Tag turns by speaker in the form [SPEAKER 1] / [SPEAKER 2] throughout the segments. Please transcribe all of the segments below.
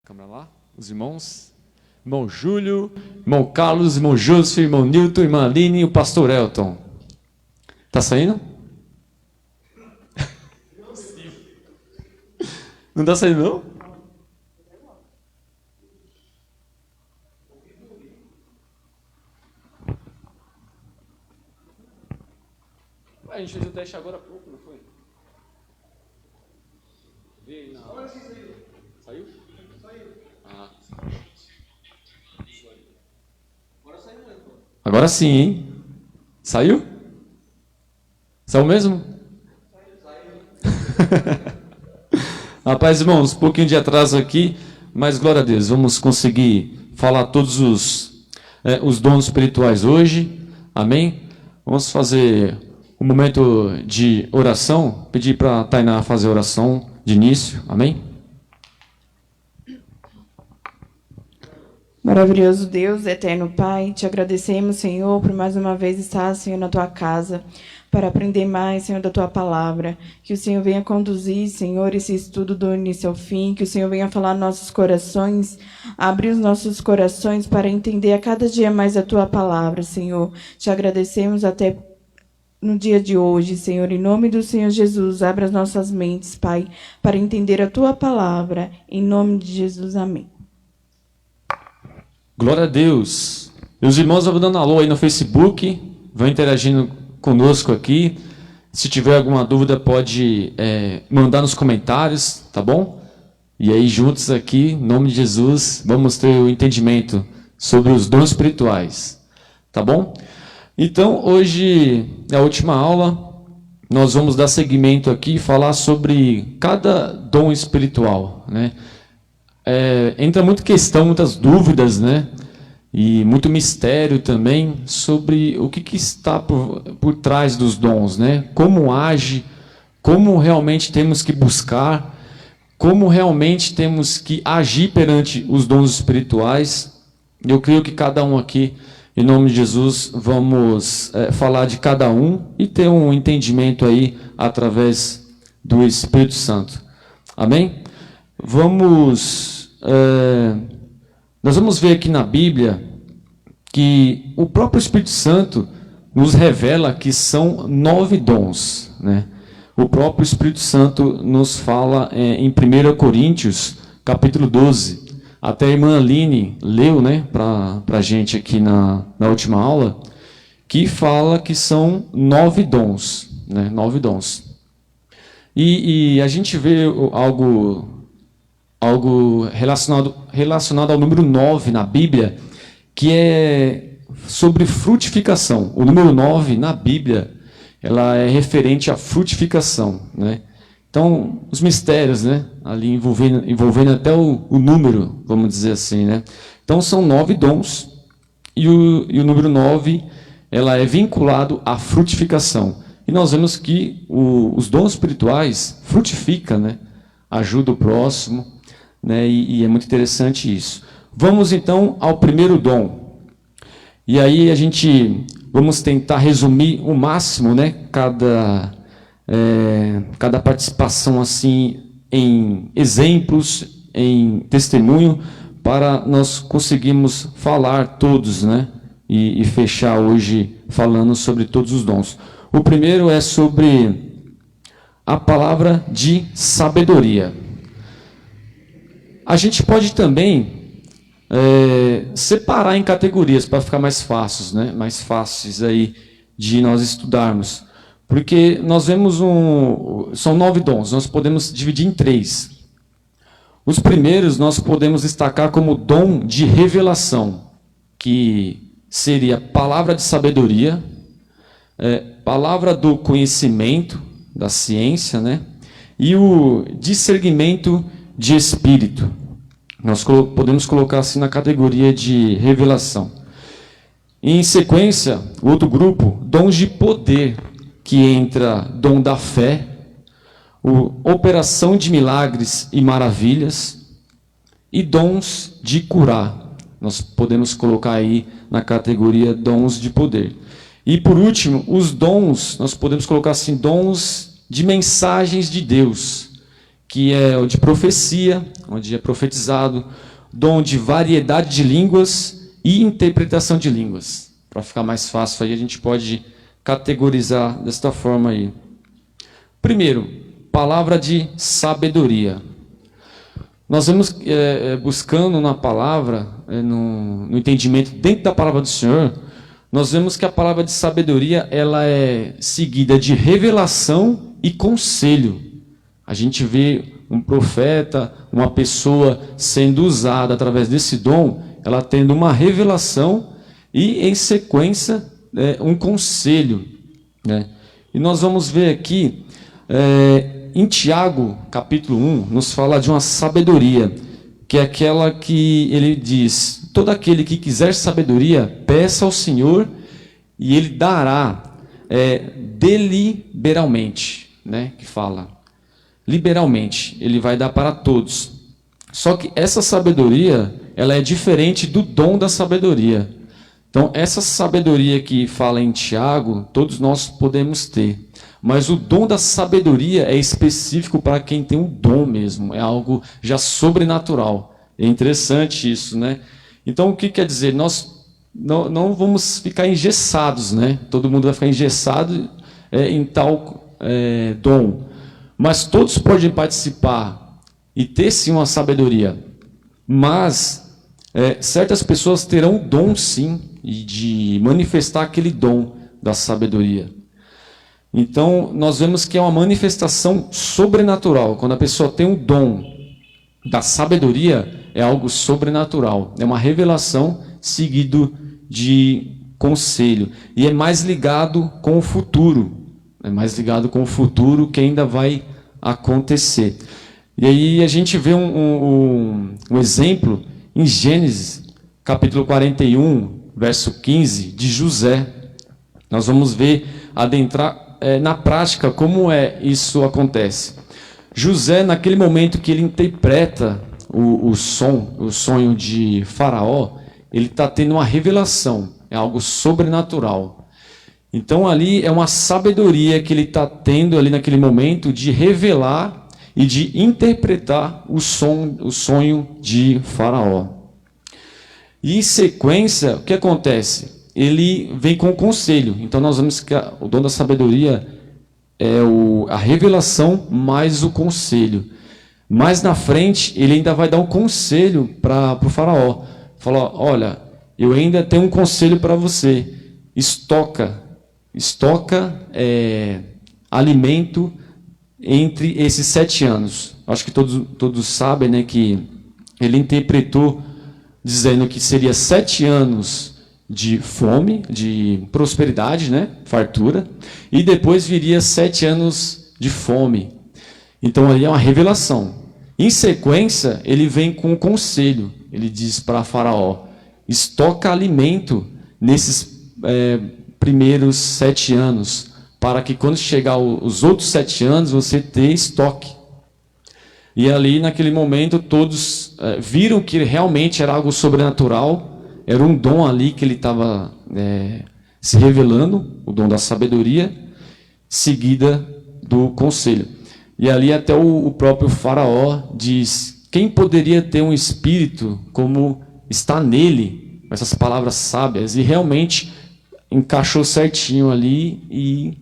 [SPEAKER 1] Câmera lá, os irmãos. Irmão Júlio, irmão Carlos, irmão Joseph, irmão Newton, irmã Aline e o pastor Elton. Tá saindo? Não tá saindo, não? A gente fez o teste agora há pouco, não foi? Vê na... Agora sim saiu. Saiu? Saiu. Ah. Agora saiu mesmo. Agora sim, hein? Saiu? Saiu mesmo? Saiu. Rapaz, irmãos, um pouquinho de atraso aqui, mas glória a Deus, vamos conseguir falar todos os dons espirituais hoje. Amém? Vamos fazer um momento de oração, pedir para a Tainá fazer a oração de início, amém?
[SPEAKER 2] Maravilhoso Deus, eterno Pai, te agradecemos, Senhor, por mais uma vez estar, Senhor, na tua casa, para aprender mais, Senhor, da tua palavra. Que o Senhor venha conduzir, Senhor, esse estudo do início ao fim, que o Senhor venha falar nos nossos corações, abrir os nossos corações para entender a cada dia mais a tua palavra, Senhor. Te agradecemos até no dia de hoje, Senhor, em nome do Senhor Jesus, abra as nossas mentes, Pai, para entender a tua palavra. Em nome de Jesus, amém.
[SPEAKER 1] Glória a Deus. Meus irmãos vão dando alô aí no Facebook, vão interagindo conosco aqui. Se tiver alguma dúvida, pode mandar nos comentários, tá bom? E aí, juntos aqui, em nome de Jesus, vamos ter o entendimento sobre os dons espirituais, tá bom? Então, hoje, na última aula, nós vamos dar seguimento aqui e falar sobre cada dom espiritual, né? Entra muita questão, muitas dúvidas, né? E muito mistério também sobre o que está por trás dos dons, né? Como age, como realmente temos que buscar, como realmente temos que agir perante os dons espirituais. Eu creio que cada um aqui, em nome de Jesus, vamos falar de cada um e ter um entendimento aí através do Espírito Santo. Amém? Nós vamos ver aqui na Bíblia que o próprio Espírito Santo nos revela que são 9 dons, né? O próprio Espírito Santo nos fala em 1 Coríntios, capítulo 12. Até a irmã Aline leu, né, para a gente aqui na última aula, que fala que são 9 dons, né? 9 dons. E a gente vê algo relacionado ao número 9 na Bíblia, que é sobre frutificação. O número 9 na Bíblia, ela é referente à frutificação, né? Então, os mistérios, né, ali envolvendo até o número, vamos dizer assim, né? Então, são 9 dons, e o número 9, ela é vinculado à frutificação. E nós vemos que os dons espirituais frutificam, né? Ajuda o próximo, né? E é muito interessante isso. Vamos então ao primeiro dom. E aí vamos tentar resumir o máximo, né? Cada participação assim em exemplos, em testemunho, para nós conseguirmos falar todos, né? E fechar hoje falando sobre todos os dons. O primeiro é sobre a palavra de sabedoria. A gente pode também separar em categorias para ficar mais fáceis, né? Mais fáceis aí de nós estudarmos. Porque nós vemos são 9 dons, nós podemos dividir em 3. Os primeiros nós podemos destacar como dom de revelação, que seria palavra de sabedoria, palavra do conhecimento, da ciência, né? E o discernimento de espírito. Nós podemos colocar assim na categoria de revelação. Em sequência, o outro grupo, dons de poder, que entra dom da fé, operação de milagres e maravilhas, e dons de curar. Nós podemos colocar aí na categoria dons de poder. E por último, os dons, nós podemos colocar assim, dons de mensagens de Deus, que é o de profecia, onde é profetizado, dom de variedade de línguas e interpretação de línguas. Para ficar mais fácil aí, a gente pode categorizar desta forma aí. Primeiro, palavra de sabedoria. Nós vamos buscando na palavra, no entendimento dentro da palavra do Senhor, nós vemos que a palavra de sabedoria ela é seguida de revelação e conselho. A gente vê um profeta, uma pessoa sendo usada através desse dom, ela tendo uma revelação e, em sequência, um conselho, né? E nós vamos ver aqui, em Tiago, capítulo 1, nos fala de uma sabedoria, que é aquela que ele diz: todo aquele que quiser sabedoria, peça ao Senhor e Ele dará deliberalmente, né? Que fala, liberalmente, Ele vai dar para todos. Só que essa sabedoria, ela é diferente do dom da sabedoria. Então, essa sabedoria que fala em Tiago, todos nós podemos ter. Mas o dom da sabedoria é específico para quem tem um dom mesmo. É algo já sobrenatural. É interessante isso, né? Então, o que quer dizer? Nós não vamos ficar engessados, né? Todo mundo vai ficar engessado em tal dom. Mas todos podem participar e ter sim uma sabedoria. Mas certas pessoas terão o dom sim de manifestar aquele dom da sabedoria. Então, nós vemos que é uma manifestação sobrenatural. Quando a pessoa tem o dom da sabedoria, é algo sobrenatural. É uma revelação seguido de conselho. E é mais ligado com o futuro. É mais ligado com o futuro que ainda vai acontecer. E aí a gente vê um exemplo em Gênesis, capítulo 41, verso 15, de José. Nós vamos ver, adentrar na prática como isso acontece. José, naquele momento que ele interpreta o sonho de Faraó, ele está tendo uma revelação, é algo sobrenatural. Então ali é uma sabedoria que ele está tendo ali naquele momento de revelar e de interpretar o sonho de Faraó. E em sequência, o que acontece? Ele vem com o conselho. Então nós vemos que o dom da sabedoria é a revelação mais o conselho. Mais na frente, ele ainda vai dar um conselho para o faraó. Fala, olha, eu ainda tenho um conselho para você. Estoca alimento entre esses 7 anos. Acho que todos sabem, né, que ele interpretou dizendo que seria 7 anos de fome, de prosperidade, né, fartura, e depois viria 7 anos de fome. Então ali é uma revelação. Em sequência, ele vem com um conselho. Ele diz para Faraó: estoca alimento nesses primeiros 7 anos, para que quando chegar os outros 7 anos, você tenha estoque. E ali, naquele momento, todos viram que realmente era algo sobrenatural. Era um dom ali que ele estava se revelando, o dom da sabedoria, seguida do conselho. E ali até o próprio Faraó diz: quem poderia ter um espírito como está nele, com essas palavras sábias? E realmente encaixou certinho ali e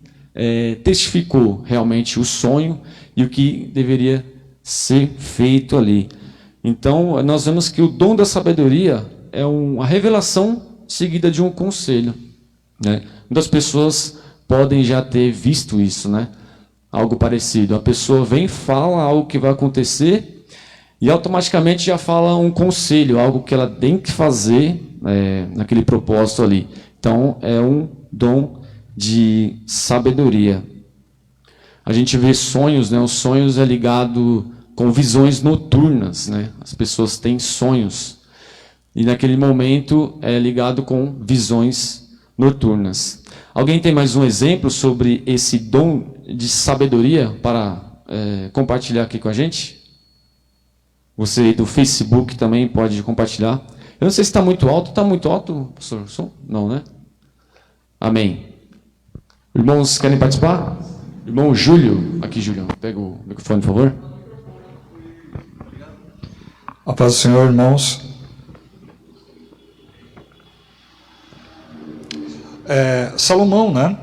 [SPEAKER 1] testificou realmente o sonho e o que deveria ser feito ali. Então, nós vemos que o dom da sabedoria é uma revelação seguida de um conselho, né? Muitas pessoas podem já ter visto isso, né? Algo parecido. A pessoa vem, fala algo que vai acontecer e automaticamente já fala um conselho, algo que ela tem que fazer naquele propósito ali. Então, é um dom de sabedoria. A gente vê sonhos, né? Os sonhos é ligado com visões noturnas, né? As pessoas têm sonhos. E naquele momento é ligado com visões noturnas. Alguém tem mais um exemplo sobre esse dom de sabedoria para compartilhar aqui com a gente? Você aí do Facebook também pode compartilhar. Eu não sei se está muito alto. Está muito alto, pastor Som? Não, né? Amém. Irmãos, querem participar? Irmão Júlio. Aqui, Julião. Pega o microfone, por favor.
[SPEAKER 3] A paz do Senhor, irmãos. Salomão, né?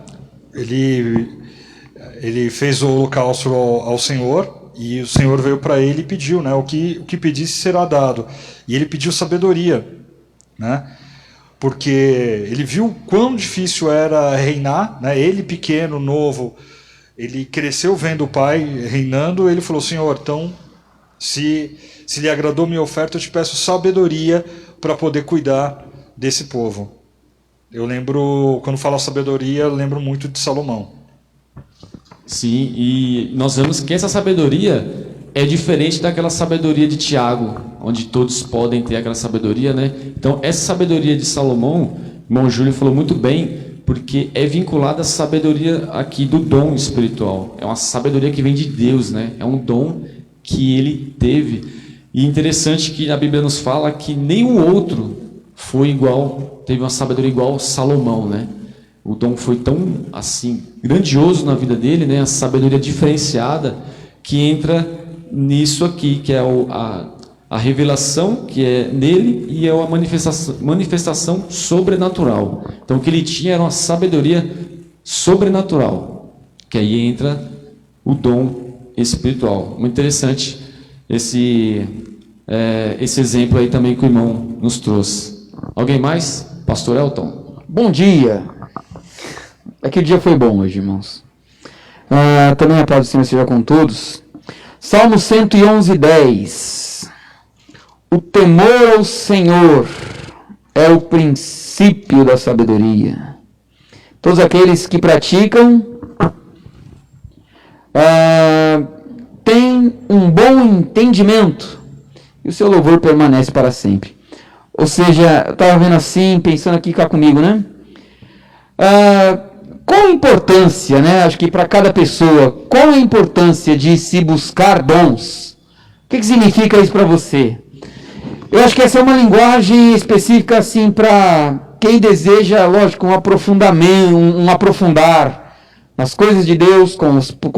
[SPEAKER 3] Ele fez o holocausto ao Senhor, e o Senhor veio para ele e pediu, né? O que pedisse será dado. E ele pediu sabedoria, né? Porque ele viu quão difícil era reinar, né? Ele pequeno, novo, ele cresceu vendo o pai reinando. Ele falou: Senhor, então, se lhe agradou minha oferta, eu te peço sabedoria para poder cuidar desse povo. Eu lembro, quando falo sabedoria, eu lembro muito de Salomão.
[SPEAKER 1] Sim, e nós vemos que essa sabedoria é diferente daquela sabedoria de Tiago, onde todos podem ter aquela sabedoria, né? Então, essa sabedoria de Salomão, o irmão Júlio falou muito bem, porque é vinculada à sabedoria aqui do dom espiritual. É uma sabedoria que vem de Deus, né? É um dom que ele teve. E interessante que a Bíblia nos fala que nenhum outro teve uma sabedoria igual a Salomão, né? O dom foi tão, assim, grandioso na vida dele, né? A sabedoria diferenciada que entra nisso aqui, que é a revelação que é nele e é uma manifestação sobrenatural. Então, o que ele tinha era uma sabedoria sobrenatural, que aí entra o dom espiritual. Muito interessante esse exemplo aí também que o irmão nos trouxe. Alguém mais? Pastor Elton?
[SPEAKER 4] Bom dia. É que o dia foi bom hoje, irmãos. Também a paz do Senhor seja com todos. Salmo 111:10. O temor ao Senhor é o princípio da sabedoria. Todos aqueles que praticam têm um bom entendimento e o seu louvor permanece para sempre. Ou seja, eu estava vendo assim, pensando aqui cá comigo, né? Qual a importância, né? Acho que para cada pessoa, qual a importância de se buscar dons? O que significa isso para você? Eu acho que essa é uma linguagem específica assim para quem deseja, lógico, um aprofundamento, um aprofundar nas coisas de Deus, com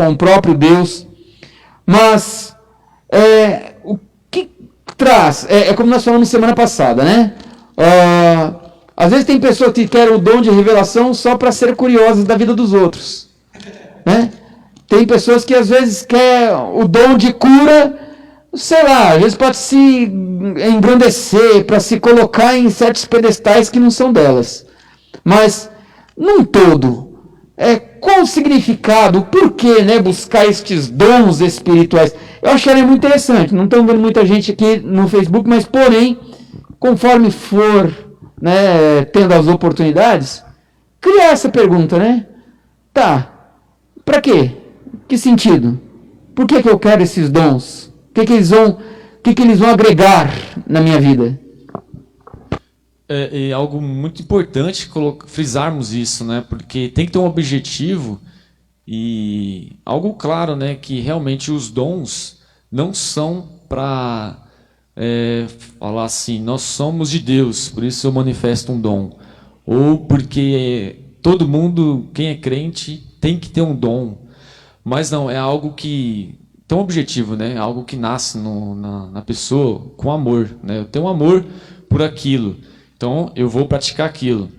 [SPEAKER 4] o próprio Deus. Mas o que traz? É como nós falamos semana passada, né? Às vezes tem pessoas que querem o dom de revelação só para ser curiosas da vida dos outros, né? Tem pessoas que às vezes querem o dom de cura, sei lá, às vezes pode se engrandecer, para se colocar em certos pedestais que não são delas. Mas, num todo, qual o significado, o porquê, né, buscar estes dons espirituais? Eu acharia muito interessante. Não estamos vendo muita gente aqui no Facebook, mas, porém, conforme for, né, tendo as oportunidades, criar essa pergunta, né? Tá, para quê? Que sentido? Por que eu quero esses dons? O que eles vão agregar na minha vida?
[SPEAKER 1] É algo muito importante frisarmos isso, né? Porque tem que ter um objetivo e algo claro, né? Que realmente os dons não são para falar assim, nós somos de Deus, por isso eu manifesto um dom. Ou porque todo mundo, quem é crente, tem que ter um dom. Mas não, é algo que tem um objetivo, né? Algo que nasce na pessoa com amor, né? Eu tenho um amor por aquilo, então eu vou praticar aquilo.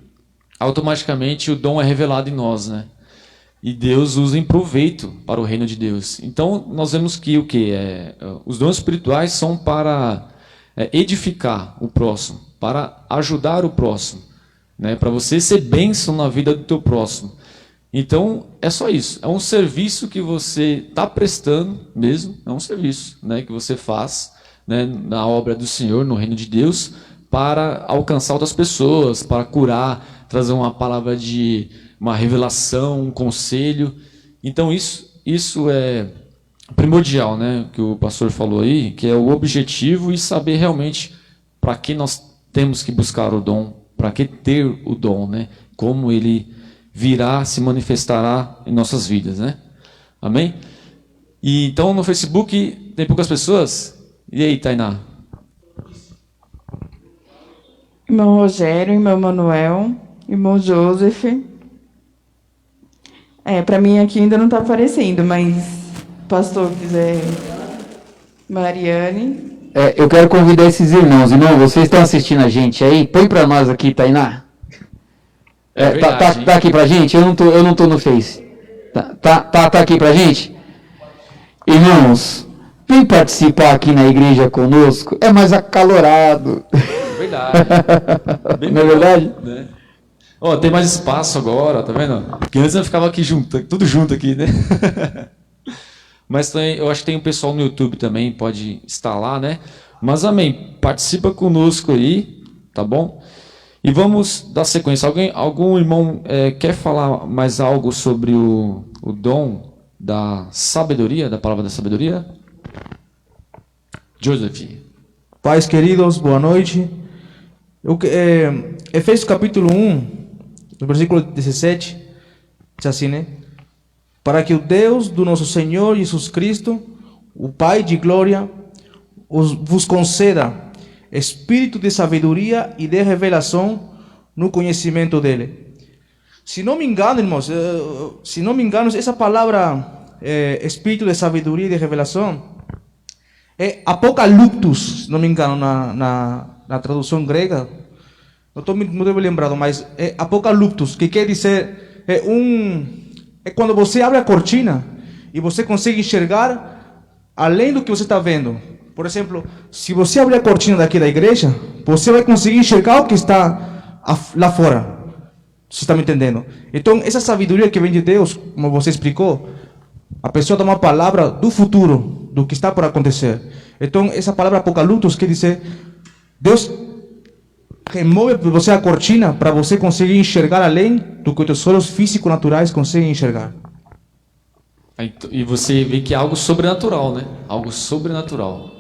[SPEAKER 1] Automaticamente o dom é revelado em nós, né? E Deus usa em proveito para o reino de Deus. Então nós vemos que os dons espirituais são para edificar o próximo, para ajudar o próximo, né? Para você ser bênção na vida do teu próximo. Então, é só isso. É um serviço que você está prestando mesmo. É um serviço, né, que você faz, né, na obra do Senhor, no reino de Deus, para alcançar outras pessoas, para curar, trazer uma palavra de uma revelação, um conselho. Então, isso é primordial, né, que o pastor falou aí, que é o objetivo e saber realmente para que nós temos que buscar o dom, para que ter o dom, né, como ele virá, se manifestará em nossas vidas, né? Amém? E então no Facebook tem poucas pessoas? E aí, Tainá?
[SPEAKER 2] Irmão Rogério, irmão Manuel, irmão Joseph. Para mim aqui ainda não está aparecendo, mas pastor quiser, Mariane.
[SPEAKER 4] eu quero convidar esses irmãos. Irmão, vocês estão assistindo a gente aí? Põe para nós aqui, Tainá. Tá aqui pra gente? Eu não tô no Face. Tá aqui pra gente? Irmãos, vem participar aqui na igreja conosco. É mais acalorado.
[SPEAKER 1] Verdade.
[SPEAKER 4] Não é verdade?
[SPEAKER 1] Né? Ó, tem mais espaço agora, tá vendo? Porque antes eu ficava aqui junto, tudo junto aqui, né? Mas tem, eu acho que tem um pessoal no YouTube também, pode estar lá, né? Mas amém, participa conosco aí, tá bom? E vamos dar sequência. Algum irmão quer falar mais algo sobre o dom da sabedoria, da palavra da sabedoria? Joseph.
[SPEAKER 5] Pais queridos, boa noite. Efésios capítulo 1, no versículo 17, diz assim, né? Para que o Deus do nosso Senhor Jesus Cristo, o Pai de glória, vos conceda espírito de sabedoria e de revelação no conhecimento dele. Se não me engano, irmãos, essa palavra espírito de sabedoria e de revelação é apocaliptus, se não me engano, na tradução grega. Não devo lembrado, mas é apocaliptus, que quer dizer é quando você abre a cortina e você consegue enxergar além do que você está vendo. Por exemplo, se você abrir a cortina daqui da igreja, você vai conseguir enxergar o que está lá fora. Você está me entendendo? Então, essa sabedoria que vem de Deus, como você explicou, a pessoa dá uma palavra do futuro, do que está por acontecer. Então, essa palavra apocaliptus quer dizer, Deus remove você a cortina para você conseguir enxergar além do que os teus olhos físico-naturais conseguem enxergar.
[SPEAKER 1] E você vê que é algo sobrenatural, né? Algo sobrenatural.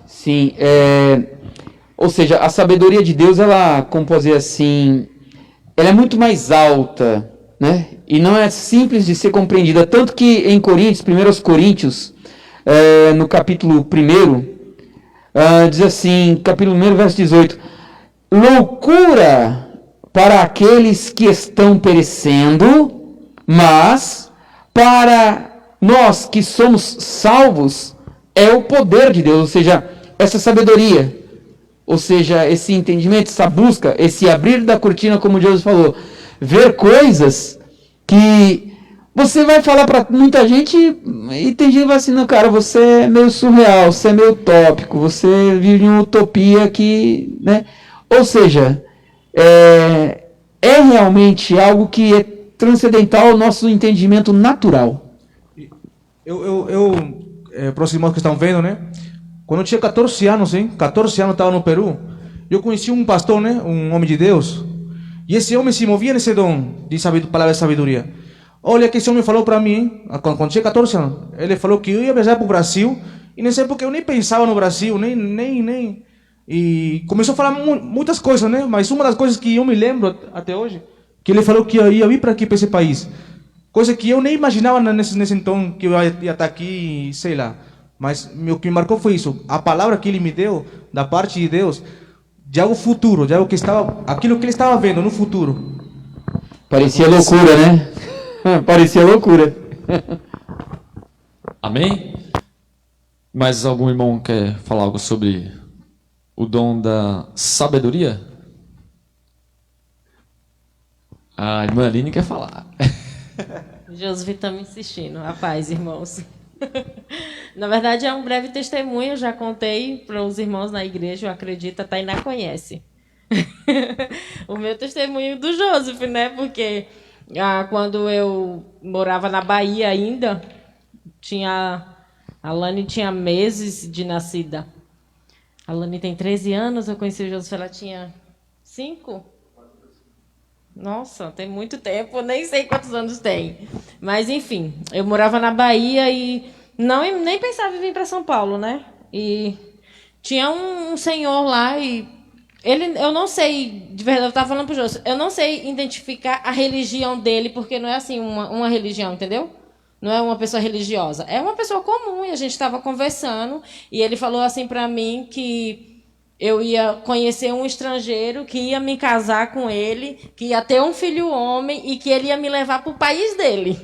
[SPEAKER 4] Sim, ou seja, a sabedoria de Deus, ela, como pode dizer assim, ela é muito mais alta, né? E não é simples de ser compreendida. Tanto que em Coríntios, 1 Coríntios, no capítulo 1, diz assim, capítulo 1, verso 18, loucura para aqueles que estão perecendo, mas para nós que somos salvos, é o poder de Deus, ou seja, essa sabedoria, ou seja, esse entendimento, essa busca, esse abrir da cortina, como Deus falou, ver coisas que você vai falar para muita gente e tem gente que vai assim, não, cara, você é meio surreal, você é meio utópico, você vive em uma utopia que, né? Ou seja, é realmente algo que é transcendental ao nosso entendimento natural.
[SPEAKER 5] Para os irmãos que estão vendo, né? Quando eu tinha 14 anos, hein? 14 anos eu estava no Peru. Eu conheci um pastor, né? Um homem de Deus. E esse homem se movia nesse dom de palavra de sabedoria. Olha que esse homem falou para mim, hein? Quando eu tinha 14 anos. Ele falou que eu ia viajar para o Brasil. E nessa época eu nem pensava no Brasil, nem. E começou a falar muitas coisas, né? Mas uma das coisas que eu me lembro até hoje, que ele falou que ia vir para aqui, para esse país. Coisa que eu nem imaginava nesse então, que eu ia estar aqui, sei lá. Mas o que me marcou foi isso. A palavra que ele me deu, da parte de Deus, de algo futuro, de algo que aquilo que ele estava vendo no futuro.
[SPEAKER 4] Parecia loucura, né? Parecia loucura.
[SPEAKER 1] Amém? Mas algum irmão quer falar algo sobre o dom da sabedoria? A irmã Aline quer falar.
[SPEAKER 6] Josué está me insistindo. A paz, irmãos. Na verdade, é um breve testemunho. Eu já contei para os irmãos na igreja. Eu acredito, a Tainá conhece. O meu testemunho do Josué, né? Porque quando eu morava na Bahia ainda, a Lani tinha meses de nascida. A Lani tem 13 anos. Eu conheci o Josué, ela tinha 5. Nossa, tem muito tempo, nem sei quantos anos tem. Mas, enfim, eu morava na Bahia e nem pensava em vir para São Paulo, né? E tinha um senhor lá e eu não sei, de verdade, eu estava falando para o Jô, eu não sei identificar a religião dele, porque não é assim uma religião, entendeu? Não é uma pessoa religiosa, é uma pessoa comum e a gente estava conversando e ele falou assim para mim que eu ia conhecer um estrangeiro, que ia me casar com ele, que ia ter um filho homem e que ele ia me levar para o país dele.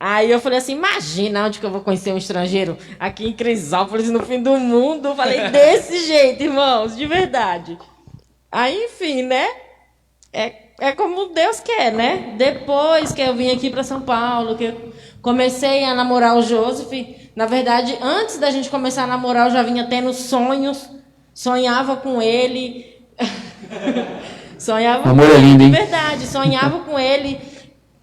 [SPEAKER 6] Aí eu falei assim, imagina onde que eu vou conhecer um estrangeiro? Aqui em Crisópolis, no fim do mundo. Eu falei, desse jeito, irmãos, de verdade. Aí, enfim, né? É como Deus quer, né? Depois que eu vim aqui para São Paulo, que eu comecei a namorar o Joseph, na verdade, antes da gente começar a namorar, eu já vinha tendo sonhos, sonhava com ele. Sonhava
[SPEAKER 4] Amor
[SPEAKER 6] com
[SPEAKER 4] é lindo,
[SPEAKER 6] ele,
[SPEAKER 4] hein?
[SPEAKER 6] de verdade, sonhava com ele.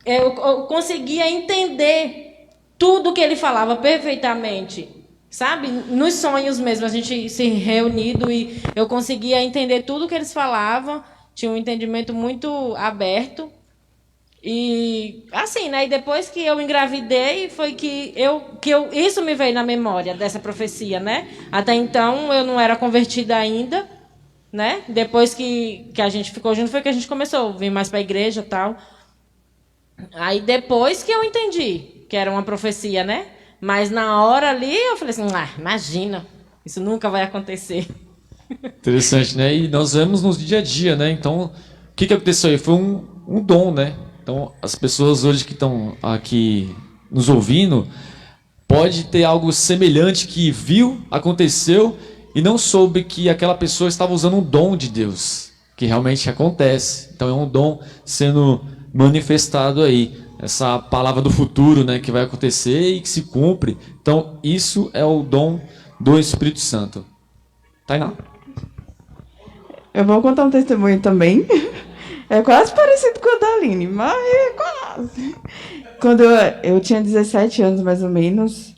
[SPEAKER 6] Eu conseguia entender tudo que ele falava perfeitamente, sabe? Nos sonhos mesmo, a gente se reunido e eu conseguia entender tudo que eles falavam, tinha um entendimento muito aberto. E assim, né? E depois que eu engravidei, foi que isso me veio na memória dessa profecia, né? Até então eu não era convertida ainda, né? Depois que a gente ficou junto, foi que a gente começou a vir mais para a igreja e tal. Aí depois que eu entendi que era uma profecia, né? Mas na hora ali eu falei assim, imagina, isso nunca vai acontecer.
[SPEAKER 1] Interessante, né? E nós vemos no dia a dia, né? Então, o que aconteceu aí? Foi um dom, né? Então, as pessoas hoje que estão aqui nos ouvindo, pode ter algo semelhante que viu, aconteceu, e não soube que aquela pessoa estava usando um dom de Deus, que realmente acontece. Então, é um dom sendo manifestado aí, essa palavra do futuro, né, que vai acontecer e que se cumpre. Então, isso é o dom do Espírito Santo. Tainá.
[SPEAKER 2] Eu vou contar um testemunho também. É quase parecido com o da Aline, mas é quase. Quando eu tinha 17 anos, mais ou menos,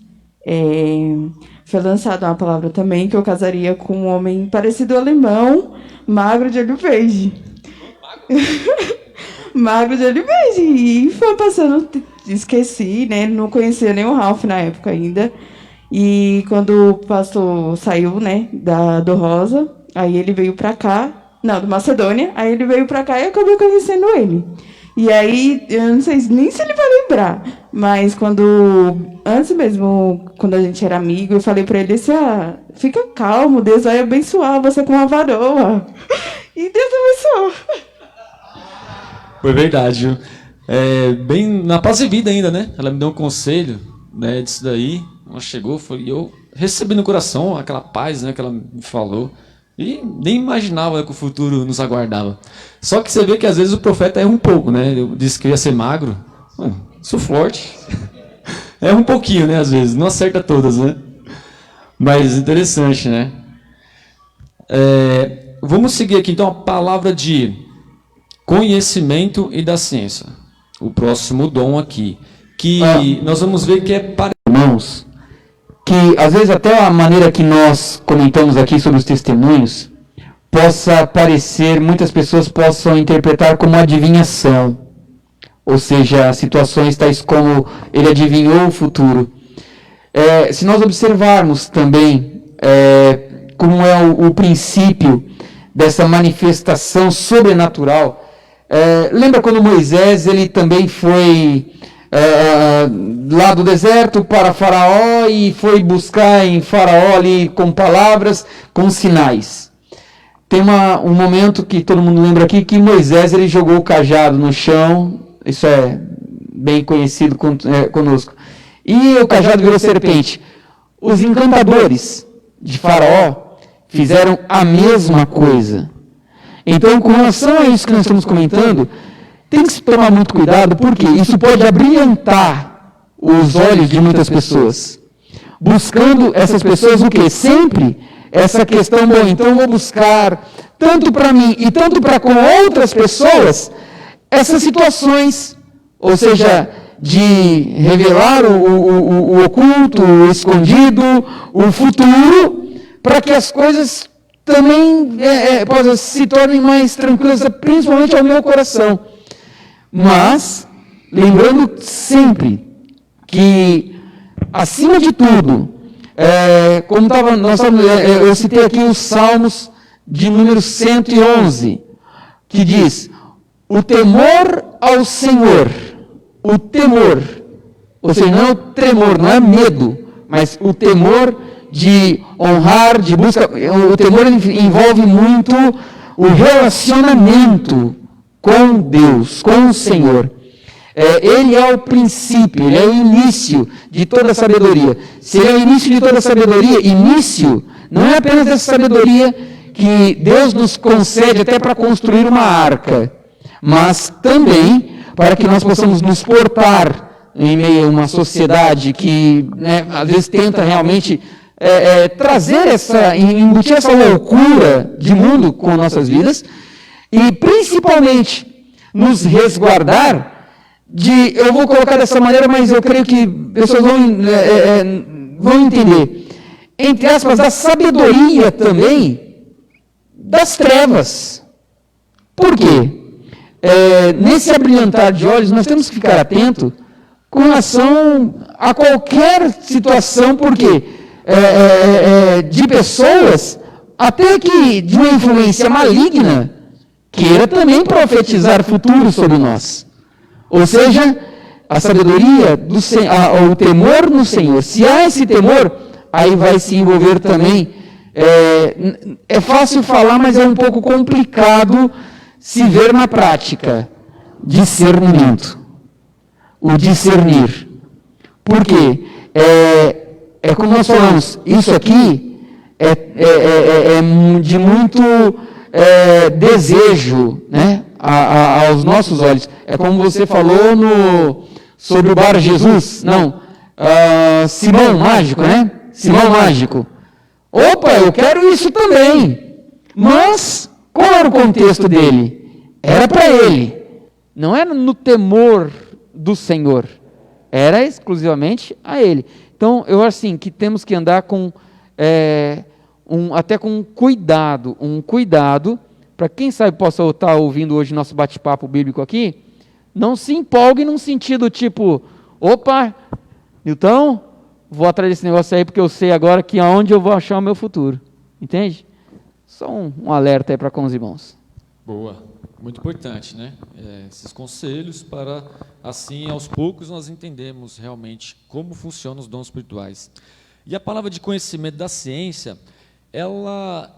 [SPEAKER 2] foi lançada uma palavra também que eu casaria com um homem parecido alemão, magro de olho verde. Magro de olho verde. E foi passando, esqueci, né? Não conhecia nem o Ralph na época ainda. E quando o pastor saiu, né, do Rosa, aí ele veio pra cá, não, do Macedônia, aí ele veio pra cá e eu acabei conhecendo ele. E aí, eu não sei nem se ele vai lembrar, mas antes mesmo, quando a gente era amigo, eu falei pra ele assim, fica calmo, Deus vai abençoar você com uma varoa. E Deus abençoou.
[SPEAKER 1] Foi verdade. Viu? Bem na paz e vida ainda, né? Ela me deu um conselho, né, disso daí. Ela chegou, e eu recebi no coração aquela paz, né, que ela me falou. E nem imaginava que o futuro nos aguardava. Só que você vê que às vezes o profeta erra um pouco, né? Eu disse que eu ia ser magro. Sou forte. Erra um pouquinho, né? Às vezes. Não acerta todas, né? Mas interessante, né? Vamos seguir aqui então a palavra de conhecimento e da ciência. O próximo dom aqui. Que nós vamos ver que é para
[SPEAKER 4] irmãos, que às vezes até a maneira que nós comentamos aqui sobre os testemunhos possa parecer, muitas pessoas possam interpretar como adivinhação, ou seja, situações tais como ele adivinhou o futuro. Se nós observarmos também como é o princípio dessa manifestação sobrenatural, lembra quando Moisés ele também foi lá do deserto para Faraó e foi buscar em Faraó ali com palavras, com sinais. Tem um momento que todo mundo lembra aqui que Moisés ele jogou o cajado no chão, isso é bem conhecido conosco, e o cajado virou serpente. Os encantadores de Faraó fizeram a mesma coisa. Então, com relação a isso que nós estamos comentando, tem que se tomar muito cuidado, porque isso pode abrilhantar os olhos de muitas pessoas. Buscando essas pessoas o quê? Sempre essa questão, bom, então vou buscar, tanto para mim e tanto para com outras pessoas, essas situações, ou seja, de revelar o oculto, o escondido, o futuro, para que as coisas também se tornem mais tranquilas, principalmente ao meu coração. Mas, lembrando sempre que, acima de tudo, eu citei aqui os Salmos de número 111, que diz, o temor ao Senhor, o temor, ou seja, não é o tremor, não é medo, mas o temor de honrar, de busca, o temor envolve muito o relacionamento com Deus, com o Senhor. Ele é o princípio, ele é o início de toda a sabedoria. Se ele é o início de toda a sabedoria, início não é apenas essa sabedoria que Deus nos concede até para construir uma arca, mas também para que nós possamos nos portar em meio a uma sociedade que, né, às vezes tenta realmente trazer embutir essa loucura de mundo com nossas vidas, e principalmente nos resguardar eu vou colocar dessa maneira, mas eu creio que pessoas vão entender, entre aspas, da sabedoria também das trevas. Por quê? Nesse abrilhantar de olhos, nós temos que ficar atento com relação a qualquer situação, porque de pessoas, até que de uma influência maligna, queira também profetizar futuro sobre nós. Ou seja, a sabedoria, o temor no Senhor. Se há esse temor, aí vai se envolver também. É fácil falar, mas é um pouco complicado se ver na prática. Discernimento. O discernir. Por quê? Como nós falamos, isso aqui é de muito desejo, né? Aos nossos olhos. É como você falou sobre o Bar Jesus. Não. Simão Mágico, né? Simão Mágico. Opa, eu quero isso também. Mas, qual era o contexto dele? Era para ele. Não era no temor do Senhor. Era exclusivamente a ele. Então, eu acho assim, que temos que andar com até com cuidado. Um cuidado, para quem sabe possa estar ouvindo hoje nosso bate-papo bíblico aqui, não se empolgue num sentido tipo, opa, Nilton, vou atrás desse negócio aí porque eu sei agora que aonde eu vou achar o meu futuro. Entende? Só um alerta aí para com os irmãos.
[SPEAKER 1] Boa. Muito importante, né? Esses conselhos para, assim, aos poucos, nós entendemos realmente como funcionam os dons espirituais. E a palavra de conhecimento da ciência, ela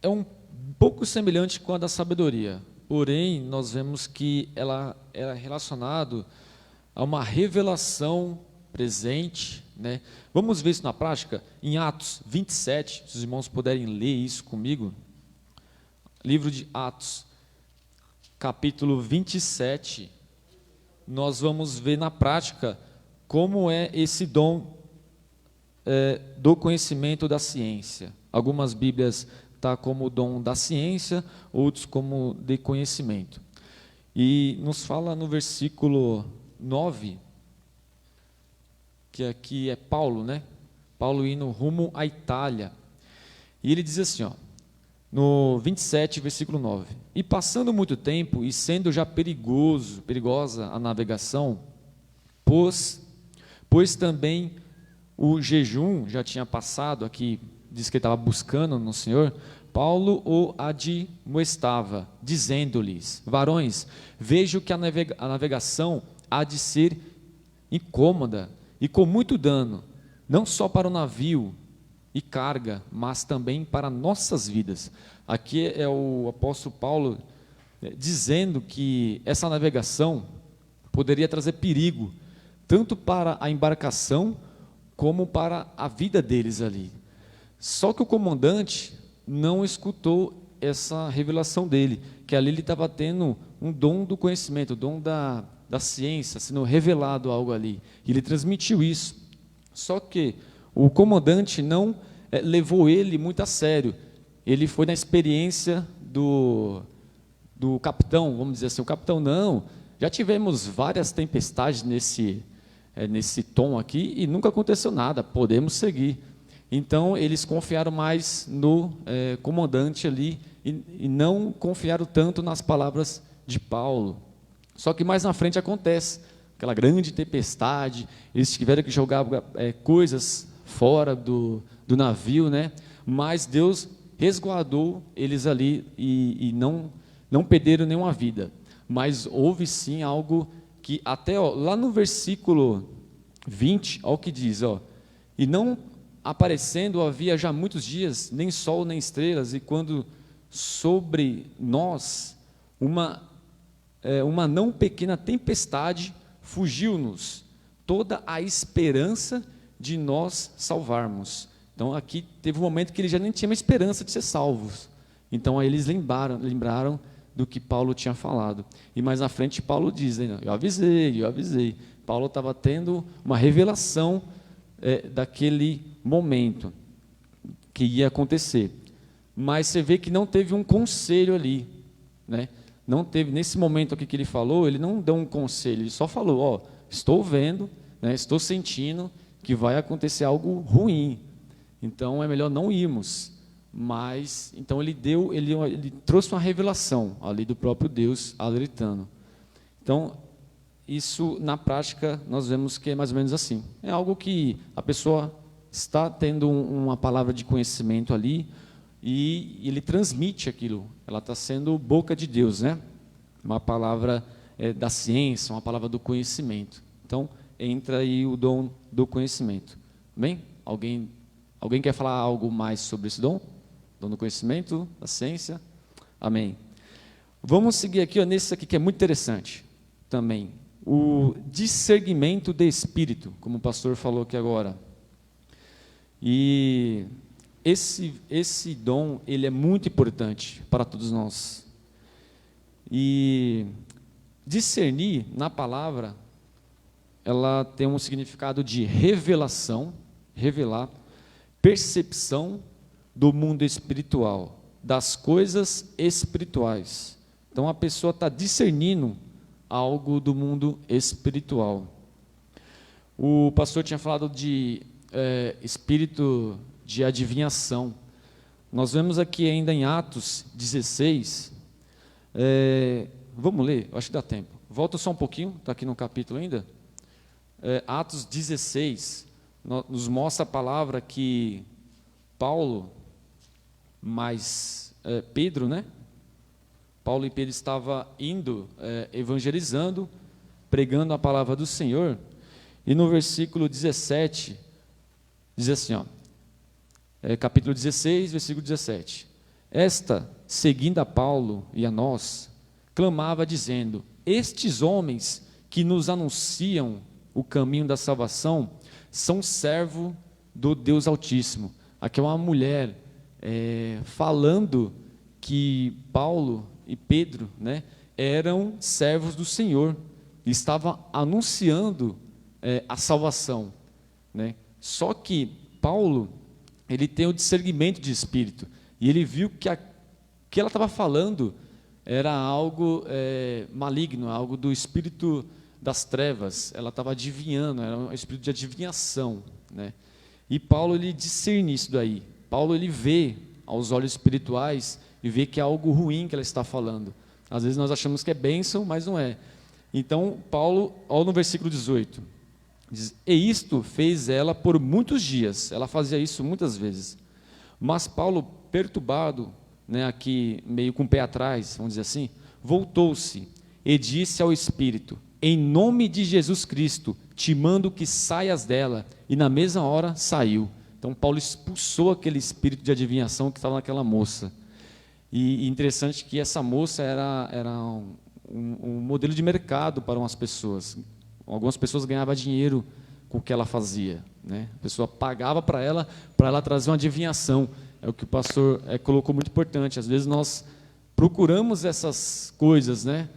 [SPEAKER 1] é um pouco semelhante com a da sabedoria. Porém, nós vemos que ela é relacionado a uma revelação presente, né? Vamos ver isso na prática? Em Atos 27, se os irmãos puderem ler isso comigo. Livro de Atos, capítulo 27, nós vamos ver na prática como é esse dom do conhecimento da ciência. Algumas Bíblias tá como o dom da ciência, outros como de conhecimento. E nos fala no versículo 9, que aqui é Paulo, né? Paulo indo rumo à Itália. E ele diz assim, ó, no 27, versículo 9: E passando muito tempo, e sendo já perigosa a navegação, pois também o jejum já tinha passado, aqui diz que ele estava buscando no Senhor, Paulo o admoestava, dizendo-lhes: Varões, vejo que a navegação há de ser incômoda e com muito dano, não só para o navio e carga, mas também para nossas vidas. Aqui é o apóstolo Paulo dizendo que essa navegação poderia trazer perigo, tanto para a embarcação, como para a vida deles ali. Só que o comandante não escutou essa revelação dele, que ali ele estava tendo um dom do conhecimento, o dom da ciência, sendo revelado algo ali. E ele transmitiu isso. Só que o comandante não levou ele muito a sério. Ele foi na experiência do capitão, vamos dizer assim. O capitão, não, já tivemos várias tempestades nesse tom aqui e nunca aconteceu nada, podemos seguir. Então, eles confiaram mais no comandante ali e não confiaram tanto nas palavras de Paulo. Só que mais na frente acontece aquela grande tempestade, eles tiveram que jogar coisas fora do navio, né? Mas Deus resguardou eles ali e não perderam nenhuma vida. Mas houve sim algo que até lá no versículo 20, olha o que diz, ó, e não aparecendo havia já muitos dias, nem sol nem estrelas, e quando sobre nós uma não pequena tempestade fugiu-nos toda a esperança de nós salvarmos. Então aqui teve um momento que ele já nem tinha mais esperança de ser salvos. Então aí eles lembraram do que Paulo tinha falado. E mais à frente Paulo diz, né, eu avisei. Paulo estava tendo uma revelação daquele momento que ia acontecer. Mas você vê que não teve um conselho ali, né? Não teve, nesse momento aqui que ele falou, ele não deu um conselho, ele só falou, estou vendo, né, estou sentindo que vai acontecer algo ruim, então é melhor não irmos. Mas, então ele trouxe uma revelação ali do próprio Deus alertando. Então, isso na prática nós vemos que é mais ou menos assim. É algo que a pessoa está tendo uma palavra de conhecimento ali, e ele transmite aquilo, ela está sendo boca de Deus, né? Uma palavra da ciência, uma palavra do conhecimento. Então, entra aí o dom do conhecimento. Bem? Alguém quer falar algo mais sobre esse dom? Dom do conhecimento, da ciência? Amém. Vamos seguir aqui, nesse aqui que é muito interessante também. O discernimento de espírito, como o pastor falou aqui agora. E esse dom, ele é muito importante para todos nós. E discernir, na palavra, ela tem um significado de revelação, revelar, percepção do mundo espiritual, das coisas espirituais. Então, a pessoa está discernindo algo do mundo espiritual. O pastor tinha falado de espírito de adivinhação. Nós vemos aqui ainda em Atos 16, vamos ler, eu acho que dá tempo. Volta só um pouquinho, está aqui no capítulo ainda. Atos 16, nos mostra a palavra que Paulo, mais Pedro, né? Paulo e Pedro estavam indo, evangelizando, pregando a palavra do Senhor, e no versículo 17, diz assim, capítulo 16, versículo 17. Esta, seguindo a Paulo e a nós, clamava dizendo, estes homens que nos anunciam o caminho da salvação, são servos do Deus Altíssimo. Aqui é uma mulher falando que Paulo e Pedro, né, eram servos do Senhor, e estavam anunciando a salvação, né? Só que Paulo, ele tem o discernimento de espírito, e ele viu que que ela estava falando era algo maligno, algo do espírito das trevas. Ela estava adivinhando, era um espírito de adivinhação, né? E Paulo, ele discerne isso daí. Paulo, ele vê aos olhos espirituais e vê que é algo ruim que ela está falando. Às vezes nós achamos que é bênção, mas não é. Então, Paulo, olha no versículo 18, diz, e isto fez ela por muitos dias. Ela fazia isso muitas vezes. Mas Paulo, perturbado, né, aqui meio com o pé atrás, vamos dizer assim, voltou-se e disse ao espírito, em nome de Jesus Cristo, te mando que saias dela. E na mesma hora saiu. Então Paulo expulsou aquele espírito de adivinhação que estava naquela moça. E interessante que essa moça era um modelo de mercado para umas pessoas. Algumas pessoas ganhavam dinheiro com o que ela fazia, né? A pessoa pagava para ela trazer uma adivinhação. É o que o pastor colocou muito importante. Às vezes nós procuramos essas coisas, né?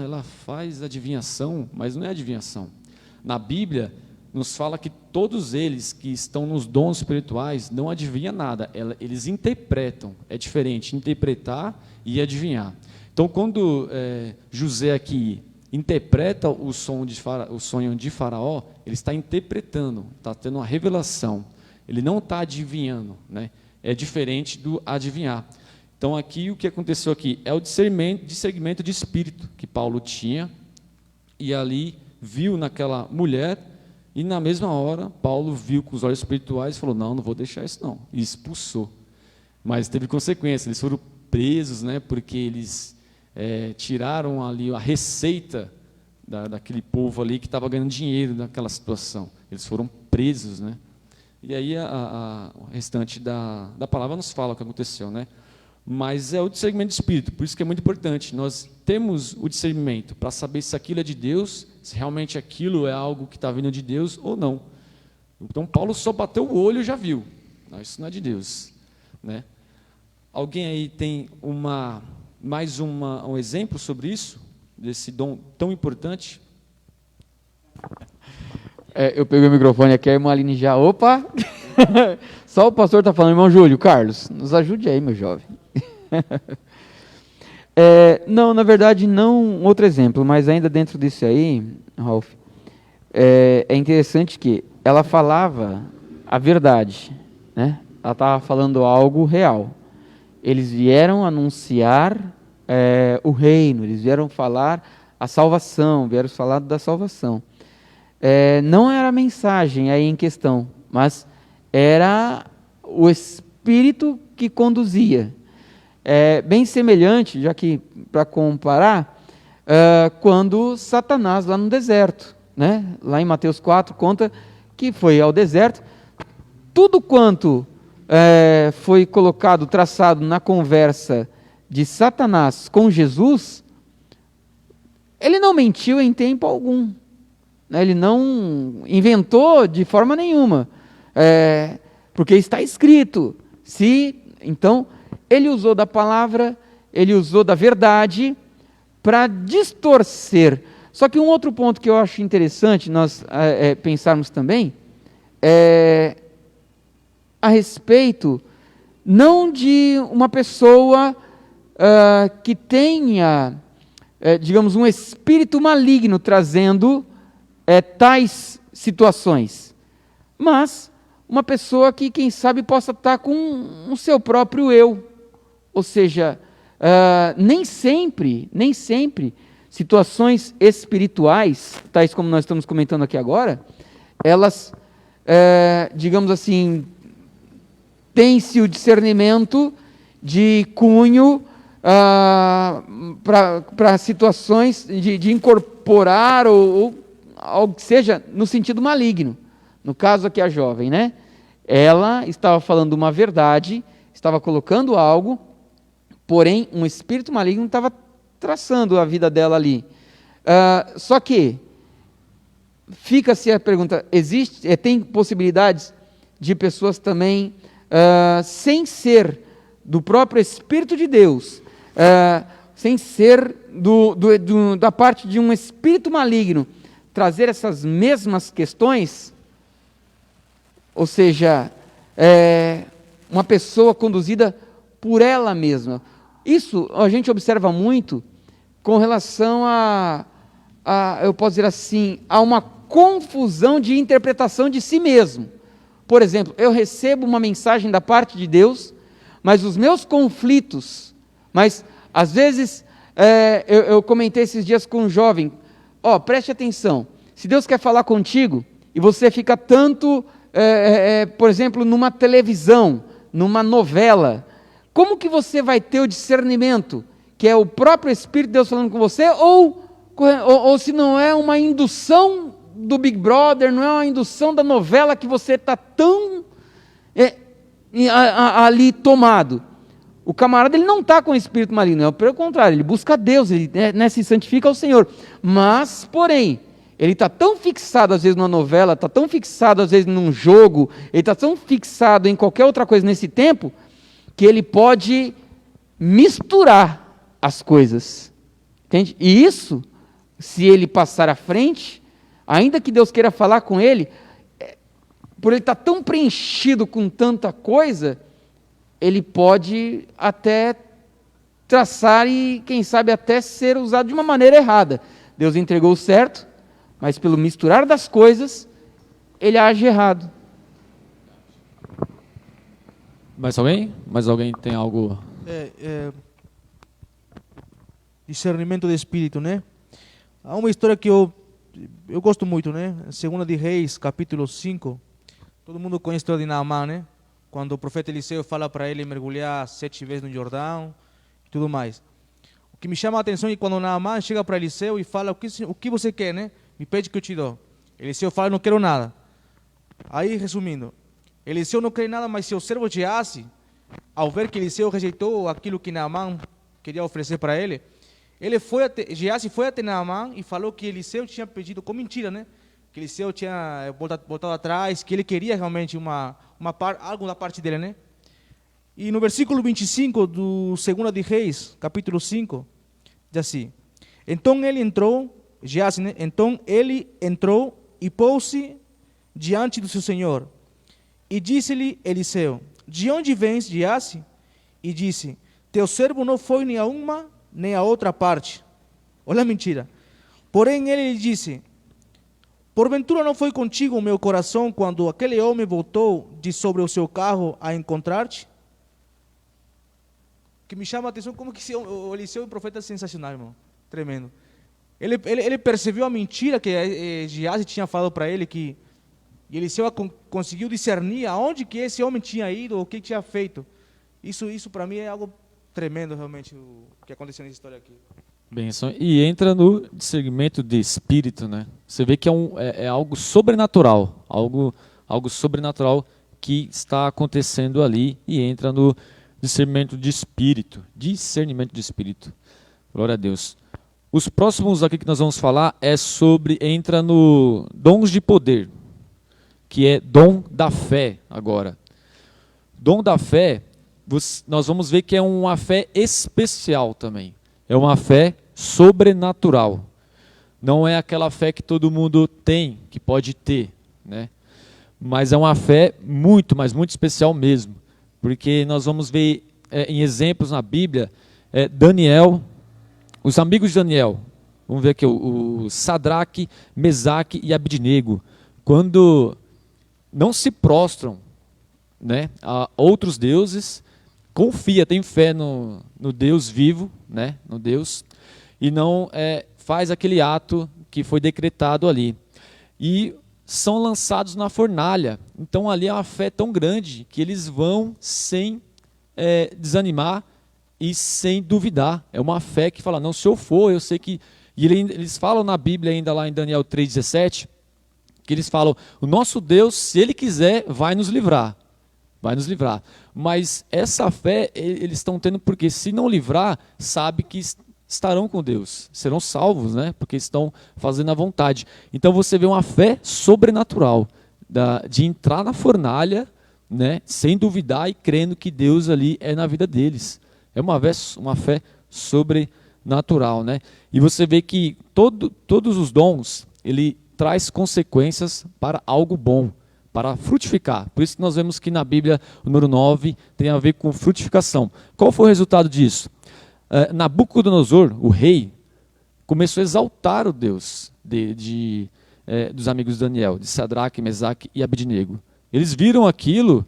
[SPEAKER 1] Ela faz adivinhação, mas não é adivinhação. Na Bíblia, nos fala que todos eles que estão nos dons espirituais não adivinham nada, eles interpretam. É diferente interpretar e adivinhar. Então, quando José aqui interpreta o sonho de Faraó, ele está interpretando, está tendo uma revelação. Ele não está adivinhando, né? É diferente do adivinhar. Então, aqui, o que aconteceu aqui é o discernimento de espírito que Paulo tinha, e ali viu naquela mulher, e na mesma hora, Paulo viu com os olhos espirituais e falou, não vou deixar isso não, e expulsou. Mas teve consequência, eles foram presos, né, porque eles tiraram ali a receita daquele povo ali que estava ganhando dinheiro naquela situação. Eles foram presos, né? E aí o restante da palavra nos fala o que aconteceu, né? Mas é o discernimento de espírito, por isso que é muito importante. Nós temos o discernimento para saber se aquilo é de Deus, se realmente aquilo é algo que está vindo de Deus ou não. Então, Paulo só bateu o olho e já viu. Não, isso não é de Deus, né? Alguém aí tem um exemplo sobre isso? Desse dom tão importante?
[SPEAKER 4] Eu peguei o microfone aqui, a irmã Aline já, opa! Só o pastor está falando, irmão Júlio, Carlos, nos ajude aí, meu jovem. Não, na verdade, não outro exemplo, mas ainda dentro disso aí, Ralph, é interessante que ela falava a verdade, né? Ela estava falando algo real. Eles vieram anunciar o reino, eles vieram falar a salvação, vieram falar da salvação. Não era a mensagem aí em questão, mas era o Espírito que conduzia. Bem semelhante, já que para comparar, quando Satanás lá no deserto, né? Lá em Mateus 4 conta que foi ao deserto, tudo quanto foi colocado, traçado na conversa de Satanás com Jesus, ele não mentiu em tempo algum, né? Ele não inventou de forma nenhuma, porque está escrito. Então, ele usou da palavra, ele usou da verdade para distorcer. Só que um outro ponto que eu acho interessante nós pensarmos também a respeito não de uma pessoa que tenha, digamos, um espírito maligno trazendo tais situações, mas uma pessoa que, quem sabe, possa estar com o seu próprio eu. Ou seja, nem sempre situações espirituais, tais como nós estamos comentando aqui agora, elas, digamos assim, têm-se o discernimento de cunho para situações de incorporar ou algo que seja no sentido maligno. No caso aqui a jovem, né? Ela estava falando uma verdade, estava colocando algo, porém um espírito maligno estava traçando a vida dela ali. Só que fica-se a pergunta: tem possibilidades de pessoas também sem ser do próprio Espírito de Deus, sem ser da parte de um espírito maligno, trazer essas mesmas questões? Ou seja, uma pessoa conduzida por ela mesma. Isso a gente observa muito com relação eu posso dizer assim, a uma confusão de interpretação de si mesmo. Por exemplo, eu recebo uma mensagem da parte de Deus, mas os meus conflitos, mas às vezes, eu comentei esses dias com um jovem, preste atenção, se Deus quer falar contigo, e você fica tanto, por exemplo, numa televisão, numa novela, como que você vai ter o discernimento, que é o próprio Espírito de Deus falando com você, ou se não é uma indução do Big Brother, não é uma indução da novela que você está tão ali tomado. O camarada, ele não está com o espírito maligno, pelo contrário, ele busca Deus, ele se santifica ao Senhor, mas, porém, ele está tão fixado às vezes numa novela, está tão fixado às vezes num jogo, ele está tão fixado em qualquer outra coisa nesse tempo, que ele pode misturar as coisas, entende? E isso, se ele passar à frente, ainda que Deus queira falar com ele, por ele estar tão preenchido com tanta coisa, ele pode até traçar e, quem sabe, até ser usado de uma maneira errada. Deus entregou o certo, mas pelo misturar das coisas, ele age errado.
[SPEAKER 1] Mais alguém? Mais alguém tem algo?
[SPEAKER 5] Discernimento de espírito, né? Há uma história que eu gosto muito, né? Segunda de Reis, capítulo 5. Todo mundo conhece a história de Naamã, né? Quando o profeta Eliseu fala para ele mergulhar 7 vezes no Jordão e tudo mais. O que me chama a atenção é que quando Naamã chega para Eliseu e fala: o que você quer, né? Me pede que eu te dou. Eliseu fala: não quero nada. Aí, resumindo, Eliseu não quer nada, mas seu servo Geazi ao ver que Eliseu rejeitou aquilo que Naamã queria oferecer para ele, Geazi foi até Naamã e falou que Eliseu tinha pedido, com mentira, né? Que Eliseu tinha voltado atrás, que ele queria realmente algo da parte dele, né? E no versículo 25 do 2 de Reis, capítulo 5, diz assim: Então ele entrou, Geazi, né? Então ele entrou e pôs-se diante do seu senhor. E disse-lhe Eliseu: De onde vens, Geazi? E disse: Teu servo não foi nem a uma nem a outra parte. Olha a mentira. Porém ele lhe disse: Porventura não foi contigo o meu coração quando aquele homem voltou de sobre o seu carro a encontrar-te? Que me chama a atenção como que o Eliseu é um profeta sensacional, irmão. Tremendo. Ele percebeu a mentira que Geazi tinha falado para ele, que Eliseu conseguiu discernir aonde que esse homem tinha ido, o que tinha feito. Isso para mim é algo tremendo, realmente, o que aconteceu nessa história aqui.
[SPEAKER 1] Benção. E entra no discernimento de espírito, né? Você vê que é algo sobrenatural, algo sobrenatural que está acontecendo ali e entra no discernimento de espírito. Discernimento de espírito. Glória a Deus. Os próximos aqui que nós vamos falar entra no dons de poder, que é dom da fé agora. Dom da fé, nós vamos ver que é uma fé especial também. É uma fé sobrenatural. Não é aquela fé que todo mundo tem, que pode ter, né? Mas é uma fé muito, mas muito especial mesmo. Porque nós vamos ver em exemplos na Bíblia, Daniel, os amigos de Daniel. Vamos ver aqui o Sadraque, Mesaque e Abidnego. Quando não se prostram, né, a outros deuses, tem fé no Deus vivo, né, no Deus, e não faz aquele ato que foi decretado ali. E são lançados na fornalha. Então ali é uma fé tão grande que eles vão sem desanimar e sem duvidar. É uma fé que fala, não, se eu for, eu sei que... E eles falam na Bíblia ainda lá em Daniel 3,17, que eles falam, o nosso Deus, se Ele quiser, vai nos livrar. Vai nos livrar. Mas essa fé eles estão tendo porque se não livrar, sabe que estarão com Deus. Serão salvos, né? Porque estão fazendo a vontade. Então você vê uma fé sobrenatural, de entrar na fornalha, né? Sem duvidar e crendo que Deus ali é na vida deles. É uma fé sobrenatural, né? E você vê que todos os dons, ele traz consequências para algo bom, para frutificar. Por isso que nós vemos que na Bíblia, o número 9 tem a ver com frutificação. Qual foi o resultado disso? Nabucodonosor, o rei, começou a exaltar o Deus dos amigos de Daniel, de Sadraque, Mesaque e Abidnego. Eles viram aquilo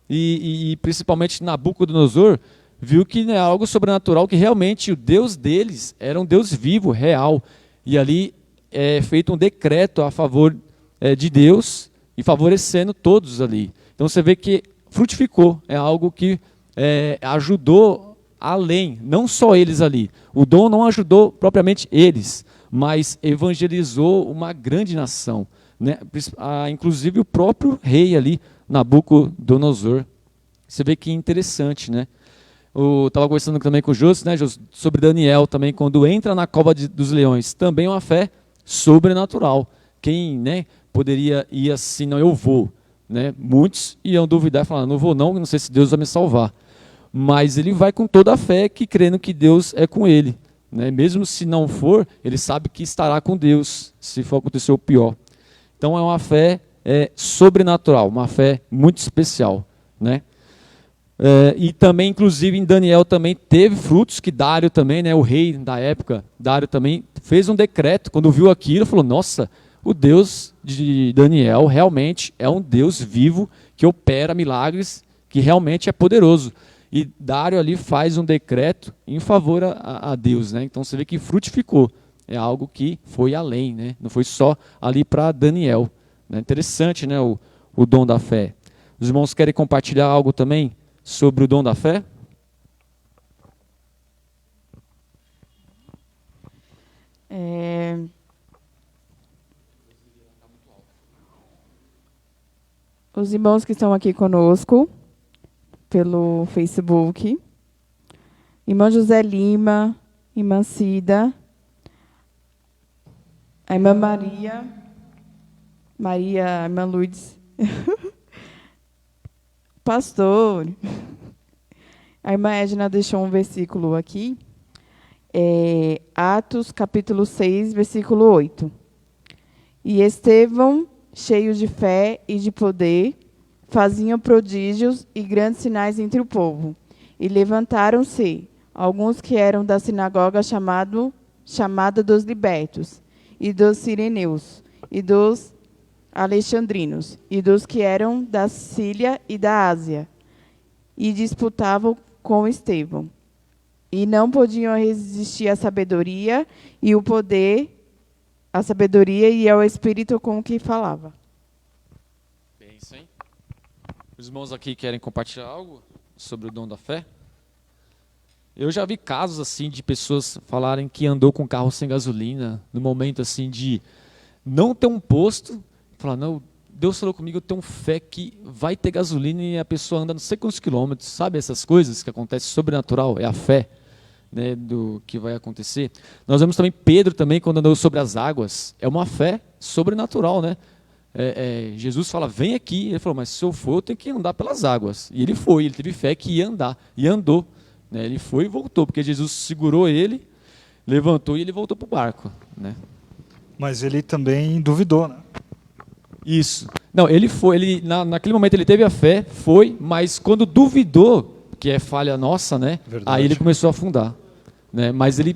[SPEAKER 1] e principalmente Nabucodonosor viu que é algo sobrenatural, que realmente o Deus deles era um Deus vivo, real. E ali é feito um decreto a favor de Deus e favorecendo todos ali. Então você vê que frutificou, é algo que ajudou além, não só eles ali. O dom não ajudou propriamente eles, mas evangelizou uma grande nação, né? Inclusive o próprio rei ali, Nabucodonosor. Você vê que interessante, né? Eu estava conversando também com o José, né, sobre Daniel também, quando entra na cova dos leões, também é uma fé sobrenatural. Quem, né, poderia ir assim, não, eu vou, né? Muitos iam duvidar e falar, não vou não sei se Deus vai me salvar. Mas ele vai com toda a fé, que crendo que Deus é com ele, né? Mesmo se não for, ele sabe que estará com Deus, se for acontecer o pior. Então é uma fé sobrenatural, uma fé muito especial, né? E também, inclusive, em Daniel também teve frutos, que Dário também, né, o rei da época, Dário também fez um decreto, quando viu aquilo, falou, nossa, o Deus de Daniel realmente é um Deus vivo, que opera milagres, que realmente é poderoso. E Dário ali faz um decreto em favor a Deus, né? Então você vê que frutificou, é algo que foi além, né? Não foi só ali para Daniel, né? Interessante, né, o dom da fé. Os irmãos querem compartilhar algo também sobre o dom da fé?
[SPEAKER 2] Os irmãos que estão aqui conosco, pelo Facebook. Irmão José Lima, irmã Cida, a irmã Maria, a irmã Lourdes, pastor. A irmã Edna deixou um versículo aqui, Atos, capítulo 6, versículo 8. E Estevão, cheio de fé e de poder, faziam prodígios e grandes sinais entre o povo. E levantaram-se alguns que eram da sinagoga chamada dos libertos, e dos sireneus, e dos alexandrinos, e dos que eram da Síria e da Ásia, e disputavam com Estevão. E não podiam resistir à sabedoria e o poder, à sabedoria e ao Espírito com o que falava.
[SPEAKER 1] Bem, isso aí. Os irmãos aqui querem compartilhar algo sobre o dom da fé? Eu já vi casos assim de pessoas falarem que andou com carro sem gasolina, no momento assim de não ter um posto, falar, não, Deus falou comigo, eu tenho fé que vai ter gasolina e a pessoa anda não sei quantos quilômetros, sabe essas coisas que acontecem sobrenatural, é a fé, né, do que vai acontecer. Nós vemos também Pedro também quando andou sobre as águas, é uma fé sobrenatural, né? Jesus fala, vem aqui, ele falou, mas se eu for eu tenho que andar pelas águas, e ele foi, ele teve fé que ia andar, e andou. Ele foi e voltou, porque Jesus segurou ele, levantou e ele voltou para o barco. Né?
[SPEAKER 3] Mas ele também duvidou, né?
[SPEAKER 1] Isso. Não, ele foi, naquele momento ele teve a fé, foi, mas quando duvidou, que é falha nossa, né? Aí ele começou a afundar. Né? Mas ele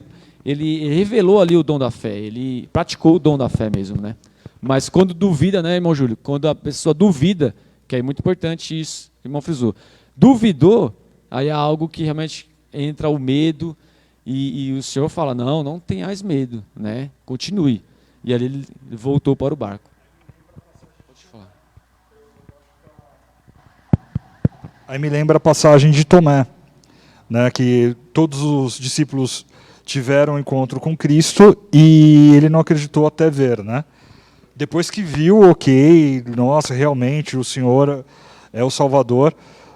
[SPEAKER 1] revelou ali o dom da fé, ele praticou o dom da fé mesmo. Né? Mas quando duvida, né, irmão Júlio? Quando a pessoa duvida, que é muito importante isso, o irmão frisou, duvidou, aí é algo que realmente entra o medo e o Senhor fala, não tenhais medo, né? Continue. E ali ele voltou para o barco. Pode falar.
[SPEAKER 3] Aí me lembra a passagem de Tomé, né? Que todos os discípulos tiveram um encontro com Cristo e ele não acreditou até ver, né? Depois que viu, ok, nossa, realmente o Senhor é o Salvador.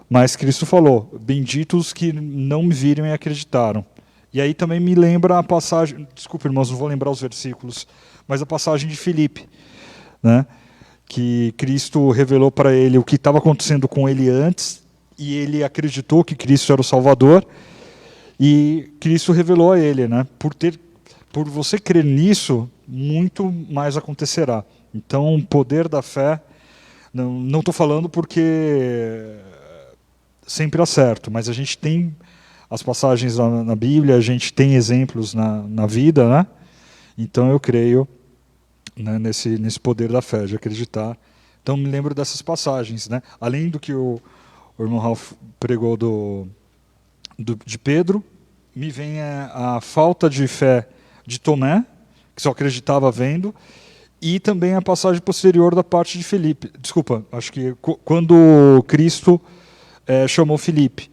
[SPEAKER 3] Mas Cristo falou, benditos que não me viram e acreditaram. E aí também me lembra a passagem, desculpa irmãos, não vou lembrar os versículos, mas a passagem de Filipe, né? Que Cristo revelou para ele o que estava acontecendo com ele antes, e ele acreditou que Cristo era o Salvador, e Cristo revelou a ele, né? Por você crer nisso, muito mais acontecerá. Então, o poder da fé, não estou falando porque sempre acerto, mas a gente tem as passagens na Bíblia, a gente tem exemplos na vida, né? Então eu creio, né, nesse poder da fé, de acreditar. Então me lembro dessas passagens, né? Além do que o irmão Ralph pregou de Pedro, me vem a falta de fé de Tomé, que só acreditava vendo, e também a passagem posterior da parte de Filipe. Desculpa, acho que quando Cristo chamou Filipe.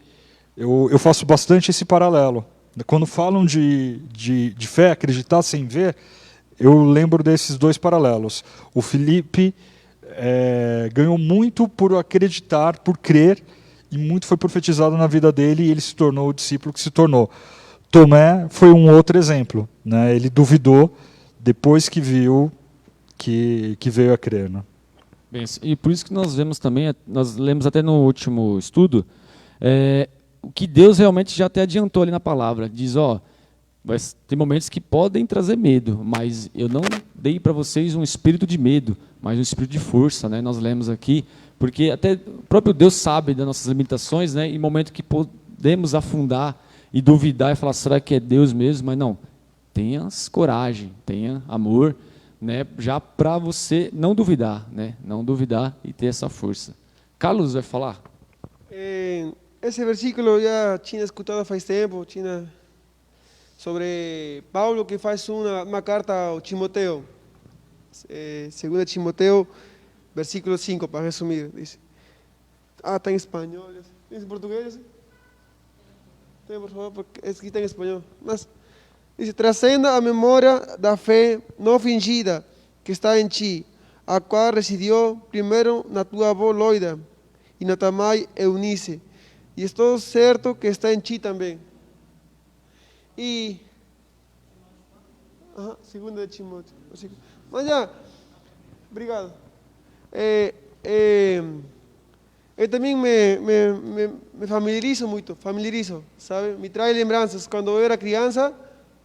[SPEAKER 3] Eu faço bastante esse paralelo. Quando falam de fé, acreditar sem ver, eu lembro desses dois paralelos. O Filipe ganhou muito por acreditar, por crer, e muito foi profetizado na vida dele, e ele se tornou o discípulo que se tornou. Tomé foi um outro exemplo. Né? Ele duvidou depois que viu que veio a crer. Né?
[SPEAKER 1] Bem, e por isso que nós vemos também, nós lemos até no último estudo, o que Deus realmente já até adiantou ali na palavra. Diz, tem momentos que podem trazer medo, mas eu não dei para vocês um espírito de medo, mas um espírito de força. Né? Nós lemos aqui, porque até o próprio Deus sabe das nossas limitações, né? Em momento que podemos afundar e duvidar e falar, será que é Deus mesmo? Mas não, tenha coragem, tenha amor, né, já para você não duvidar, né, não duvidar e ter essa força. Carlos vai falar?
[SPEAKER 7] Esse versículo já tinha escutado faz tempo, tinha sobre Paulo que faz uma carta ao Timoteo, 2 Timoteo, versículo 5, para resumir, diz. Está em espanhol, ¿tem em português? Tem, por favor, porque aqui está em espanhol. Mas diz, trascenda a memória da fé não fingida que está em ti, a qual residiu primeiro na tua avó Loida e na tua mãe Eunice, e estou certo que está em ti também. E... Segunda de Timóteo. Mas já, obrigado. Eu também me familiarizo, sabe? Me traz lembranças. Quando eu era criança,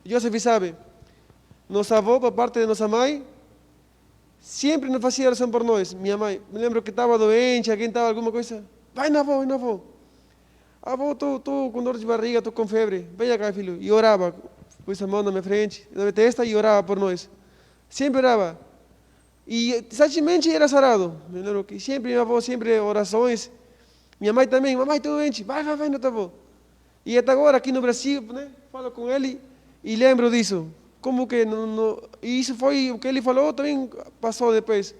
[SPEAKER 7] Joseph sabe, nossa avó, por parte de nossa mãe, sempre nos fazia oração por nós. Minha mãe, me lembro que estava doente, alguém estava alguma coisa, vai na avó, vai na avó. Avó, estou com dor de barriga, estou com febre, vem cá, filho. E orava, pus a mão na minha frente, na minha testa e orava por nós. Sempre orava. E exatamente era sarado. Me lembro que sempre minha avó, sempre orações. Minha mãe também, mamãe, estou doente, vai na tua avó. E até agora, aqui no Brasil, né, falo com ele e lembro disso. Como que não... E isso foi o que ele falou, também passou depois.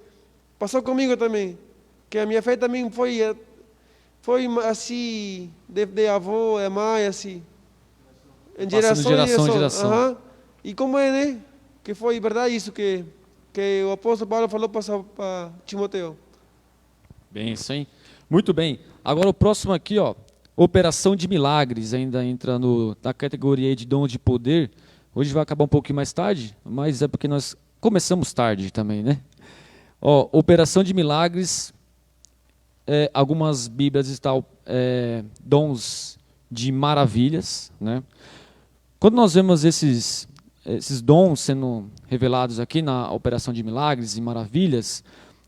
[SPEAKER 7] Passou comigo também. Que a minha fé também foi assim, de avô, a mãe, assim. Em geração em geração. E como é, né? Que foi verdade isso que o apóstolo Paulo falou para Timoteo.
[SPEAKER 1] Bem, isso aí. Muito bem. Agora o próximo aqui, ó, operação de milagres, ainda entra na categoria de dom de poder. Hoje vai acabar um pouquinho mais tarde, mas é porque nós começamos tarde também, né? Ó, operação de milagres, algumas bíblias estão dons de maravilhas, né? Quando nós vemos esses dons sendo revelados aqui na operação de milagres e maravilhas,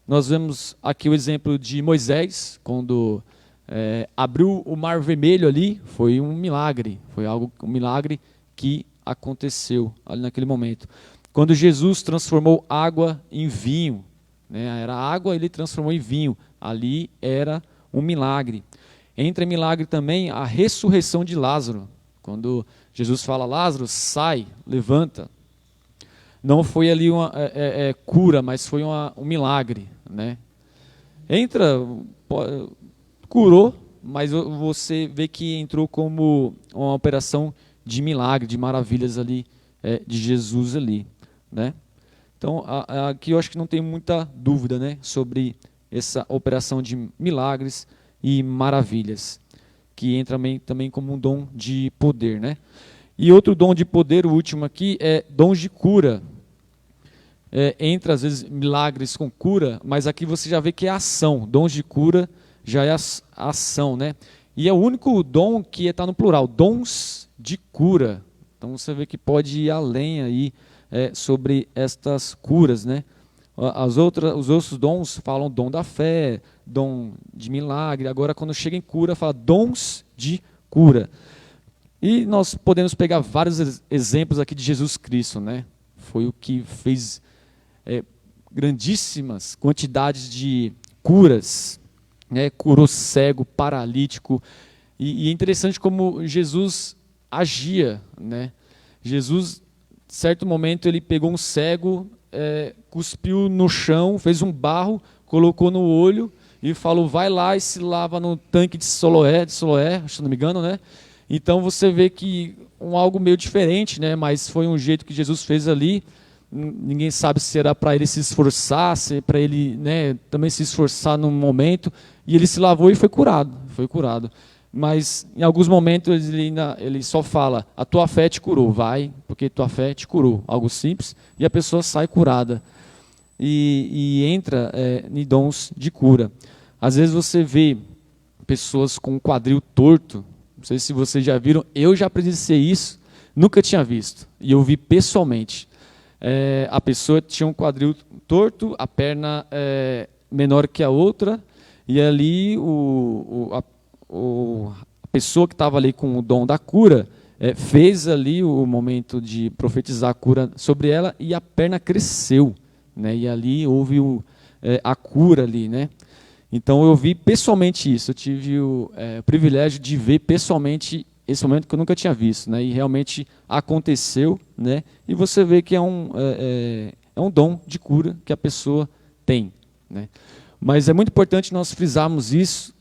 [SPEAKER 1] nós vemos aqui o exemplo de Moisés, quando abriu o Mar Vermelho ali, foi um milagre, um milagre que aconteceu ali naquele momento. Quando Jesus transformou água em vinho, né, era água, ele transformou em vinho, ali era um milagre. Entra em milagre também a ressurreição de Lázaro, quando Jesus fala, Lázaro, sai, levanta. Não foi ali uma cura, mas foi um milagre, né? Curou, mas você vê que entrou como uma operação de milagre, de maravilhas ali, de Jesus ali, né? Então, aqui eu acho que não tem muita dúvida, né, sobre essa operação de milagres e maravilhas, que entra também como um dom de poder, né? E outro dom de poder, o último aqui, é dons de cura. Entra, às vezes, milagres com cura, mas aqui você já vê que é ação. Dons de cura já é ação, né? E é o único dom que está no plural, dons de cura. Então você vê que pode ir além aí sobre estas curas, né? Os outros dons falam dom da fé, dom de milagre. Agora, quando chega em cura, fala dons de cura. E nós podemos pegar vários exemplos aqui de Jesus Cristo, né? Foi o que fez grandíssimas quantidades de curas, né? Curou cego, paralítico. E é interessante como Jesus agia, né? Jesus, em certo momento, ele pegou um cego, cuspiu no chão, fez um barro, colocou no olho e falou, vai lá e se lava no tanque de Siloé, se não me engano, né? Então você vê que algo meio diferente, né? Mas foi um jeito que Jesus fez ali. Ninguém sabe se era para ele se esforçar, se é para ele, né, também se esforçar num momento. E ele se lavou e foi curado. Mas em alguns momentos ele só fala, a tua fé te curou, vai, porque tua fé te curou. Algo simples, e a pessoa sai curada. E entra em dons de cura. Às vezes você vê pessoas com o quadril torto, não sei se vocês já viram, eu já presenciei isso, nunca tinha visto, e eu vi pessoalmente. A pessoa tinha um quadril torto, a perna menor que a outra, e ali a pessoa que estava ali com o dom da cura fez ali o momento de profetizar a cura sobre ela e a perna cresceu, né? E ali houve a cura ali, né? Então eu vi pessoalmente isso, eu tive o privilégio de ver pessoalmente esse momento que eu nunca tinha visto, né? E realmente aconteceu, né? E você vê que é um dom de cura que a pessoa tem, né? Mas é muito importante nós frisarmos isso,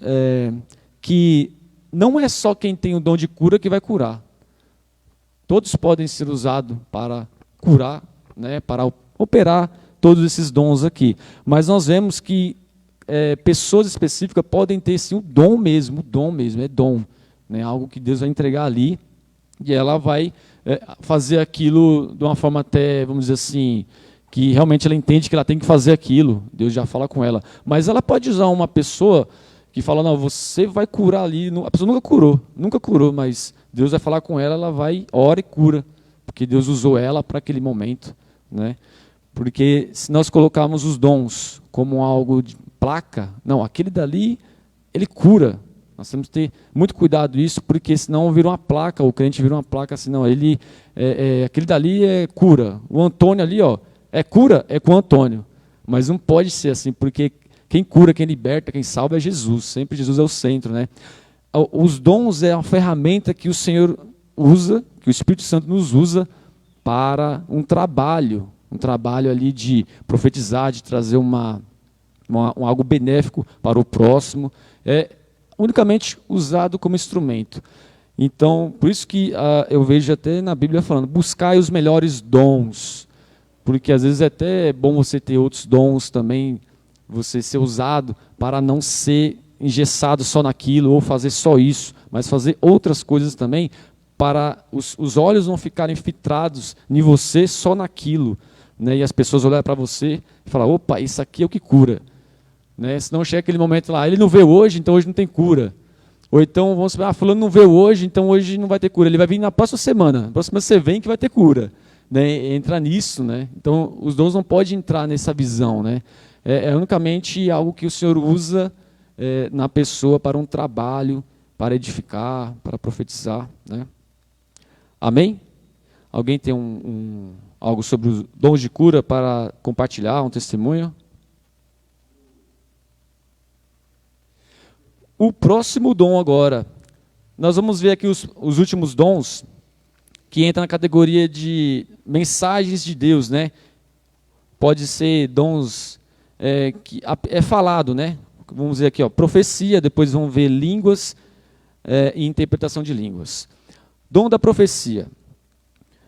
[SPEAKER 1] que não é só quem tem o dom de cura que vai curar. Todos podem ser usados para curar, né? Para operar todos esses dons aqui. Mas nós vemos que pessoas específicas podem ter sim o dom mesmo, é dom, né? Algo que Deus vai entregar ali e ela vai fazer aquilo de uma forma até, vamos dizer assim, que realmente ela entende que ela tem que fazer aquilo, Deus já fala com ela. Mas ela pode usar uma pessoa que fala, não, você vai curar ali, a pessoa nunca curou, mas Deus vai falar com ela, ela vai, ora e cura, porque Deus usou ela para aquele momento, né? Porque se nós colocarmos os dons como algo de placa, não, aquele dali, ele cura. Nós temos que ter muito cuidado isso, porque senão vira uma placa, o crente vira uma placa assim, não, aquele dali é cura. O Antônio ali, ó, é cura, é com o Antônio. Mas não pode ser assim, porque quem cura, quem liberta, quem salva é Jesus. Sempre Jesus é o centro, né? Os dons é uma ferramenta que o Senhor usa, que o Espírito Santo nos usa para um trabalho ali de profetizar, de trazer algo benéfico para o próximo. É unicamente usado como instrumento. Então, por isso que eu vejo até na Bíblia falando, buscai os melhores dons, porque às vezes é até bom você ter outros dons também, você ser usado para não ser engessado só naquilo, ou fazer só isso, mas fazer outras coisas também, para os olhos não ficarem fitrados em você só naquilo, né? E as pessoas olharem para você e falar, opa, isso aqui é o que cura. Né? Senão chega aquele momento lá, ele não veio hoje, então hoje não tem cura. Ou então, vamos supor, fulano não veio hoje, então hoje não vai ter cura. Ele vai vir na próxima semana. Na próxima você vem que vai ter cura. Né? Entra nisso. Né? Então, os dons não podem entrar nessa visão. Né? É unicamente algo que o Senhor usa na pessoa para um trabalho, para edificar, para profetizar. Né? Amém? Alguém tem algo sobre os dons de cura para compartilhar, um testemunho? O próximo dom agora, nós vamos ver aqui os últimos dons, que entram na categoria de mensagens de Deus, né? Pode ser dons que é falado, né? Vamos ver aqui, ó, profecia, depois vamos ver línguas e interpretação de línguas. Dom da profecia.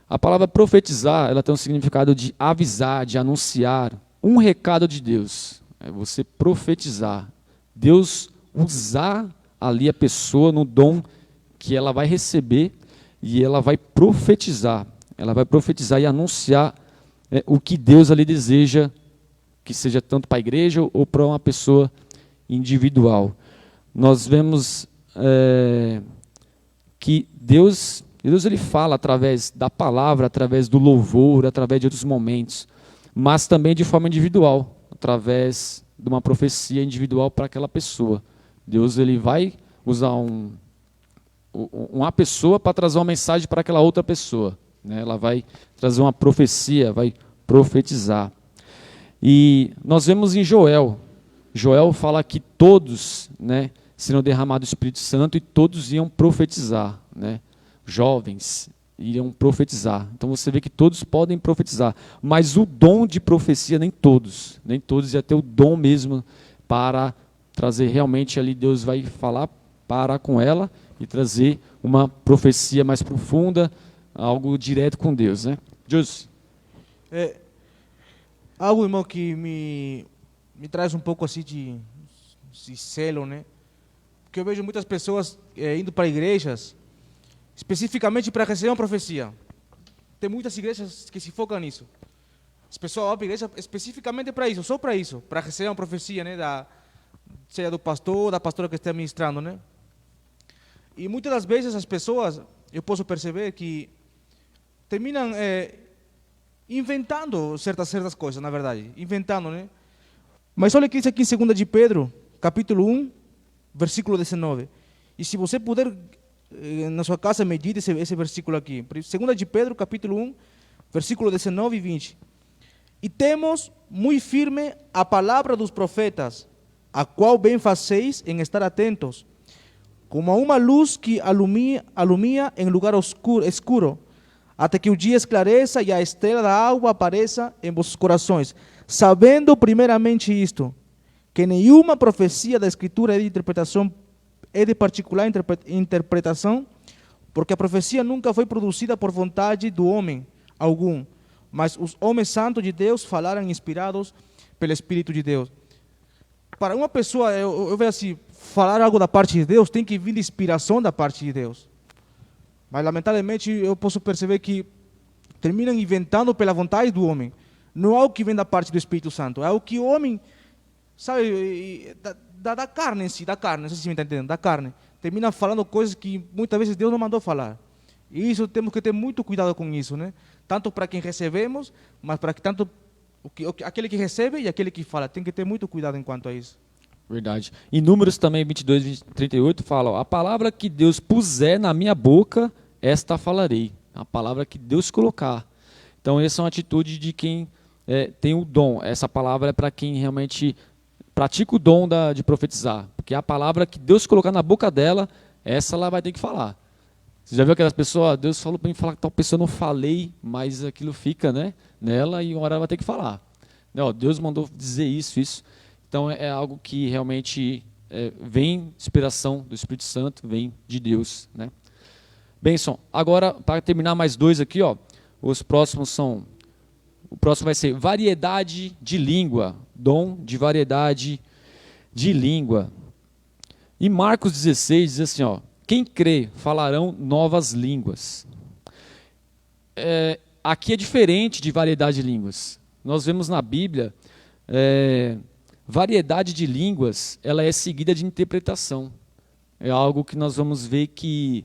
[SPEAKER 1] A palavra profetizar, ela tem um significado de avisar, de anunciar um recado de Deus. É você profetizar. Deus usar ali a pessoa no dom que ela vai receber e ela vai profetizar. Ela vai profetizar e anunciar o que Deus ali deseja, que seja tanto para a igreja ou para uma pessoa individual. Nós vemos que Deus ele fala através da palavra, através do louvor, através de outros momentos, mas também de forma individual, através de uma profecia individual para aquela pessoa. Deus ele vai usar uma pessoa para trazer uma mensagem para aquela outra pessoa. Né? Ela vai trazer uma profecia, vai profetizar. E nós vemos em Joel fala que todos, né, serão derramados do Espírito Santo e todos iam profetizar. Né? Jovens iriam profetizar. Então você vê que todos podem profetizar. Mas o dom de profecia, nem todos iam ter o dom mesmo para trazer realmente ali, Deus vai falar, parar com ela e trazer uma profecia mais profunda, algo direto com Deus, né? Jus.
[SPEAKER 5] Algo, irmão, que me traz um pouco assim de selo, né? Porque eu vejo muitas pessoas indo para igrejas, especificamente para receber uma profecia. Tem muitas igrejas que se focam nisso. As pessoas vão para a igreja especificamente para isso, só para isso, para receber uma profecia, né? Seja do pastor, da pastora que esteja ministrando, né? E muitas das vezes as pessoas, eu posso perceber que terminam inventando certas coisas, na verdade, inventando, né? Mas olha o que diz aqui em 2 de Pedro, capítulo 1, versículo 19. E se você puder, na sua casa, medite esse versículo aqui. 2 de Pedro, capítulo 1, versículo 19 e 20. E temos muito firme a palavra dos profetas, a qual bem faceis em estar atentos, como a uma luz que alumia em lugar escuro, até que o dia esclareça e a estrela da alva apareça em vossos corações, sabendo primeiramente isto, que nenhuma profecia da Escritura é de particular interpretação, porque a profecia nunca foi produzida por vontade do homem algum, mas os homens santos de Deus falaram inspirados pelo Espírito de Deus. para uma pessoa, eu vejo assim, falar algo da parte de Deus tem que vir de inspiração da parte de Deus. Mas, lamentavelmente, eu posso perceber que terminam inventando pela vontade do homem. Não é algo que vem da parte do Espírito Santo. É algo que o homem, sabe, da carne em si, da carne, não sei se me está entendendo, da carne. Termina falando coisas que muitas vezes Deus não mandou falar. E isso temos que ter muito cuidado com isso, né? Tanto para quem recebemos, mas para que tanto aquele que recebe e aquele que fala. Tem que ter muito cuidado enquanto a isso.
[SPEAKER 1] Verdade. Em Números também, 22, 38, fala, ó, a palavra que Deus puser na minha boca, esta falarei. A palavra que Deus colocar. Então, essa é uma atitude de quem tem o dom. Essa palavra é para quem realmente pratica o dom de profetizar. Porque a palavra que Deus colocar na boca dela, essa ela vai ter que falar. Você já viu aquelas pessoas, Deus falou para mim falar que tal pessoa eu não falei, mas aquilo fica, né, nela e uma hora ela vai ter que falar. Não, Deus mandou dizer isso. Então é algo que realmente vem inspiração do Espírito Santo, vem de Deus, né? Benção, agora para terminar mais dois aqui, ó, os próximos são, o próximo vai ser variedade de língua, dom de variedade de língua. Em Marcos 16 diz assim, ó, quem crê falarão novas línguas. Aqui é diferente de variedade de línguas. Nós vemos na Bíblia, variedade de línguas, ela é seguida de interpretação. É algo que nós vamos ver que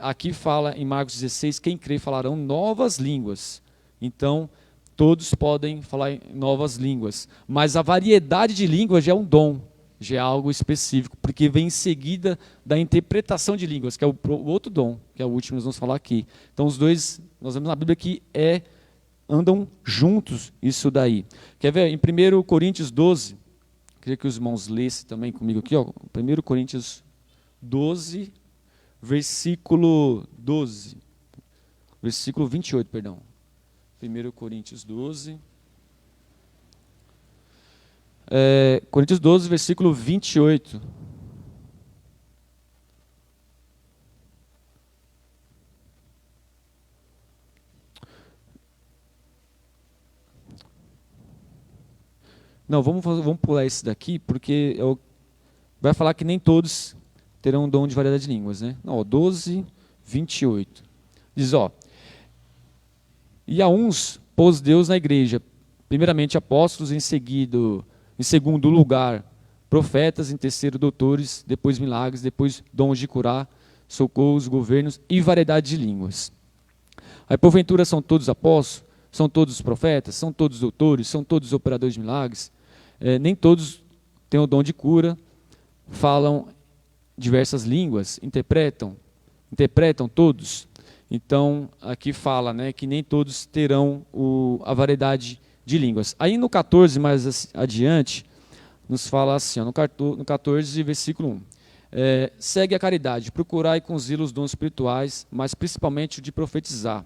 [SPEAKER 1] aqui fala em Marcos 16, quem crê falarão novas línguas. Então, todos podem falar em novas línguas. Mas a variedade de línguas já é um dom, já é algo específico, porque vem em seguida da interpretação de línguas, que é o outro dom, que é o último que nós vamos falar aqui. Então, os dois, nós vemos na Bíblia que andam juntos isso daí. Quer ver? Em 1 Coríntios 12, queria que os irmãos lessem também comigo aqui, ó, 1 Coríntios 12, versículo 12, versículo 28, perdão. 1 Coríntios 12, Coríntios 12, versículo 28. Não, vamos pular esse daqui, porque vai falar que nem todos terão dom de variedade de línguas, né? Não, 12, 28. Diz, ó, e a uns pôs Deus na igreja, primeiramente apóstolos, em segundo lugar, profetas, em terceiro, doutores, depois milagres, depois dons de curar, socorros, governos e variedade de línguas. Aí, porventura, são todos apóstolos? São todos profetas? São todos doutores? São todos operadores de milagres? Nem todos têm o dom de cura, falam diversas línguas, interpretam todos. Então, aqui fala, né, que nem todos terão a variedade de línguas. Aí no 14, mais adiante, nos fala assim, ó, no 14, versículo 1. Segue a caridade, procurai com zelo os dons espirituais, mas principalmente o de profetizar.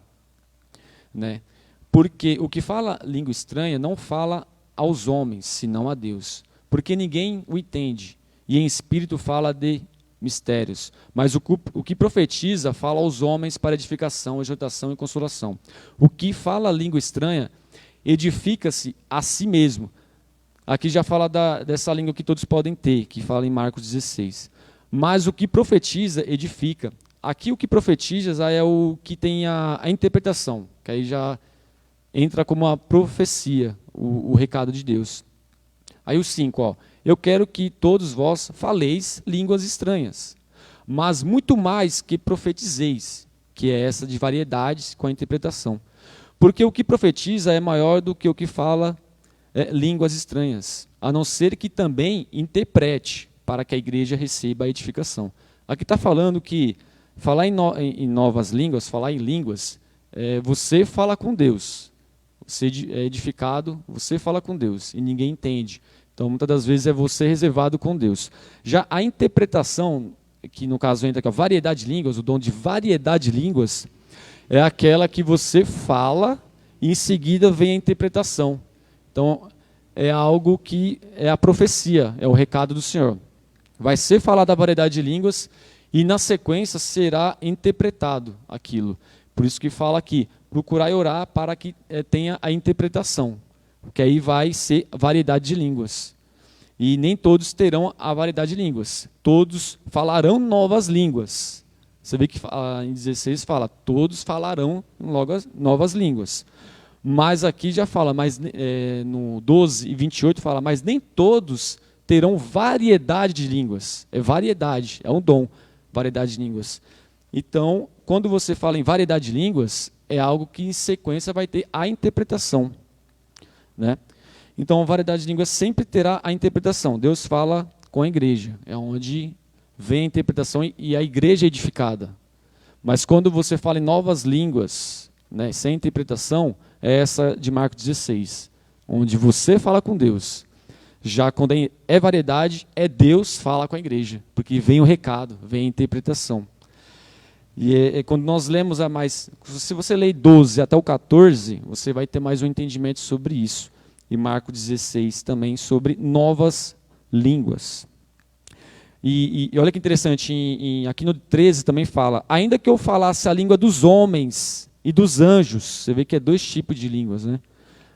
[SPEAKER 1] Né? Porque o que fala língua estranha não fala aos homens, senão a Deus. Porque ninguém o entende, e em espírito fala de mistérios. Mas o que profetiza fala aos homens para edificação, exortação e consolação. O que fala língua estranha edifica-se a si mesmo. Aqui já fala dessa língua que todos podem ter, que fala em Marcos 16. Mas o que profetiza edifica. Aqui o que profetiza é o que tem a interpretação, que aí já entra como a profecia, o recado de Deus. Aí o 5, ó. Eu quero que todos vós faleis línguas estranhas, mas muito mais que profetizeis, que é essa de variedades com a interpretação. Porque o que profetiza é maior do que o que fala línguas estranhas, a não ser que também interprete, para que a igreja receba a edificação. Aqui está falando que falar em novas línguas, falar em línguas, você fala com Deus. Você é edificado, você fala com Deus, e ninguém entende. Então, muitas das vezes é você reservado com Deus. Já a interpretação, que no caso entra aqui, a variedade de línguas, o dom de variedade de línguas, é aquela que você fala e em seguida vem a interpretação. Então, é algo que é a profecia, é o recado do Senhor. Vai ser falado a variedade de línguas e na sequência será interpretado aquilo. Por isso que fala aqui, procurar orar para que tenha a interpretação. Porque aí vai ser variedade de línguas. E nem todos terão a variedade de línguas. Todos falarão novas línguas. Você vê que em 16 fala, todos falarão novas línguas. Mas aqui já fala, mas no 12 e 28 fala, mas nem todos terão variedade de línguas. É variedade, é um dom, variedade de línguas. Então, quando você fala em variedade de línguas, é algo que em sequência vai ter a interpretação, né? Então, a variedade de línguas sempre terá a interpretação. Deus fala com a igreja, é onde vem a interpretação e a igreja é edificada. Mas quando você fala em novas línguas, né, sem interpretação, é essa de Marcos 16, onde você fala com Deus. Já quando é variedade, é Deus fala com a igreja, porque vem o recado, vem a interpretação. E quando nós lemos se você ler 12 até o 14, você vai ter mais um entendimento sobre isso. E Marcos 16 também sobre novas línguas. E olha que interessante, aqui no 13 também fala, ainda que eu falasse a língua dos homens e dos anjos, você vê que é 2 tipos de línguas, né?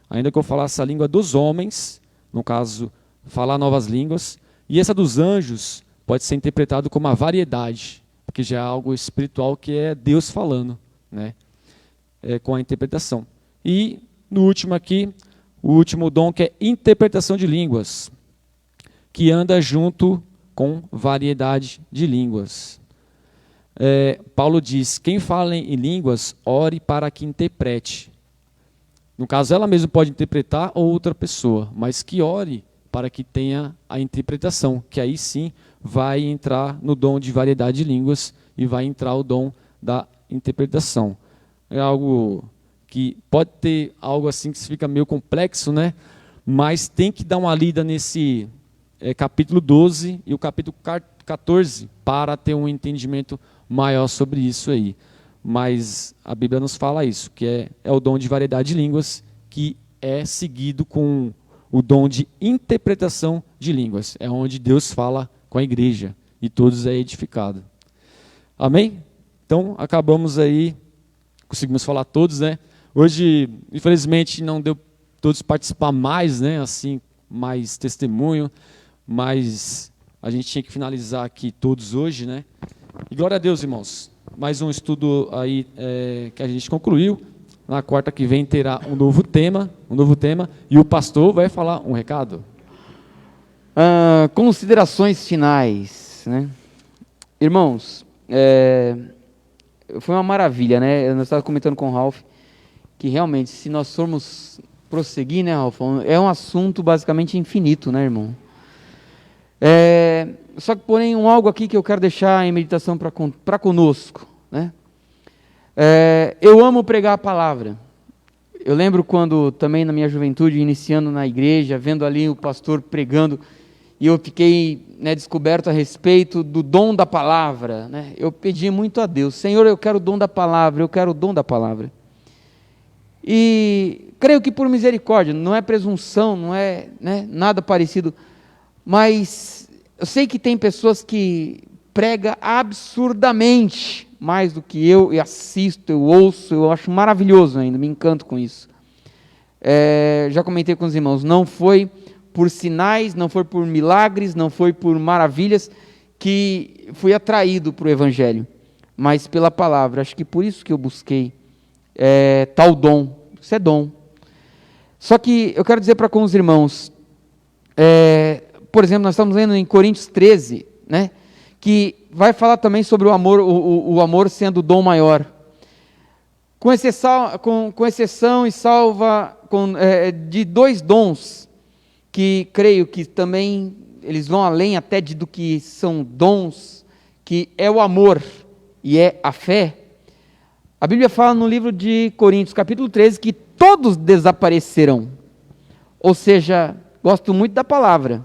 [SPEAKER 1] Ainda que eu falasse a língua dos homens, no caso, falar novas línguas, e essa dos anjos pode ser interpretado como uma variedade, porque já é algo espiritual que é Deus falando, né? Com a interpretação. E no último aqui, o último dom que é interpretação de línguas, que anda junto com variedade de línguas. Paulo diz, quem fala em línguas, ore para que interprete. No caso, ela mesma pode interpretar ou outra pessoa, mas que ore para que tenha a interpretação, que aí sim vai entrar no dom de variedade de línguas e vai entrar o dom da interpretação. É algo que pode ter algo assim que fica meio complexo, né? Mas tem que dar uma lida nesse capítulo 12 e o capítulo 14 para ter um entendimento maior sobre isso aí. Mas a Bíblia nos fala isso, que é o dom de variedade de línguas, que é seguido com o dom de interpretação de línguas. É onde Deus fala com a igreja e todos é edificado. Amém? Então, acabamos aí, conseguimos falar todos, né? Hoje, infelizmente, não deu todos participar mais, né? Assim, mais testemunho, mas a gente tinha que finalizar aqui todos hoje, né? E glória a Deus, irmãos. Mais um estudo aí que a gente concluiu. Na quarta que vem terá um novo tema, e o pastor vai falar um recado.
[SPEAKER 4] Considerações finais, né? Irmãos, foi uma maravilha, né? Eu estava comentando com o Ralph que realmente, se nós formos prosseguir, né, Ralph, é um assunto basicamente infinito, né, irmão? Só que, porém, algo aqui que eu quero deixar em meditação para conosco, né? Eu amo pregar a palavra. Eu lembro quando, também na minha juventude, iniciando na igreja, vendo ali o pastor pregando, e eu fiquei, né, descoberto a respeito do dom da palavra, né? Eu pedi muito a Deus, Senhor, eu quero o dom da palavra, eu quero o dom da palavra. E creio que por misericórdia, não é presunção, não é, né, nada parecido, mas eu sei que tem pessoas que pregam absurdamente mais do que eu assisto, eu ouço, eu acho maravilhoso ainda, me encanto com isso. Já comentei com os irmãos, não foi por sinais, não foi por milagres, não foi por maravilhas que fui atraído para o Evangelho, mas pela palavra. Acho que por isso que eu busquei tal dom. Isso é dom. Só que eu quero dizer para com os irmãos, por exemplo, nós estamos lendo em Coríntios 13, né, que vai falar também sobre o amor, o amor sendo o dom maior. Com exceção e salva de 2 dons, que creio que também eles vão além até do que são dons, que é o amor e é a fé. A Bíblia fala no livro de Coríntios, capítulo 13, que todos desaparecerão. Ou seja, gosto muito da palavra,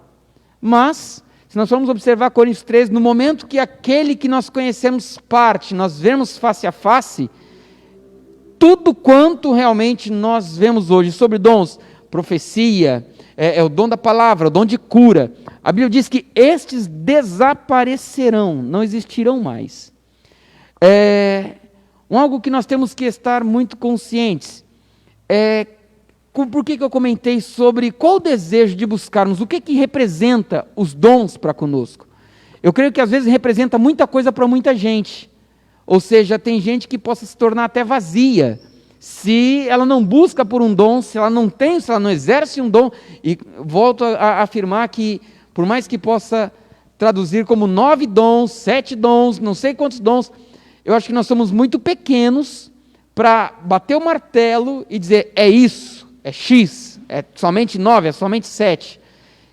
[SPEAKER 4] mas se nós formos observar Coríntios 13, no momento que aquele que nós conhecemos parte, nós vemos face a face, tudo quanto realmente nós vemos hoje sobre dons, profecia, o dom da palavra, o dom de cura, a Bíblia diz que estes desaparecerão, não existirão mais. Algo que nós temos que estar muito conscientes, por que eu comentei sobre qual o desejo de buscarmos, o que representa os dons para conosco. Eu creio que às vezes representa muita coisa para muita gente, ou seja, tem gente que possa se tornar até vazia, se ela não busca por um dom, se ela não tem, se ela não exerce um dom, e volto a afirmar que, por mais que possa traduzir como 9 dons, 7 dons, não sei quantos dons, eu acho que nós somos muito pequenos para bater o martelo e dizer, é isso, é X, é somente 9, é somente 7.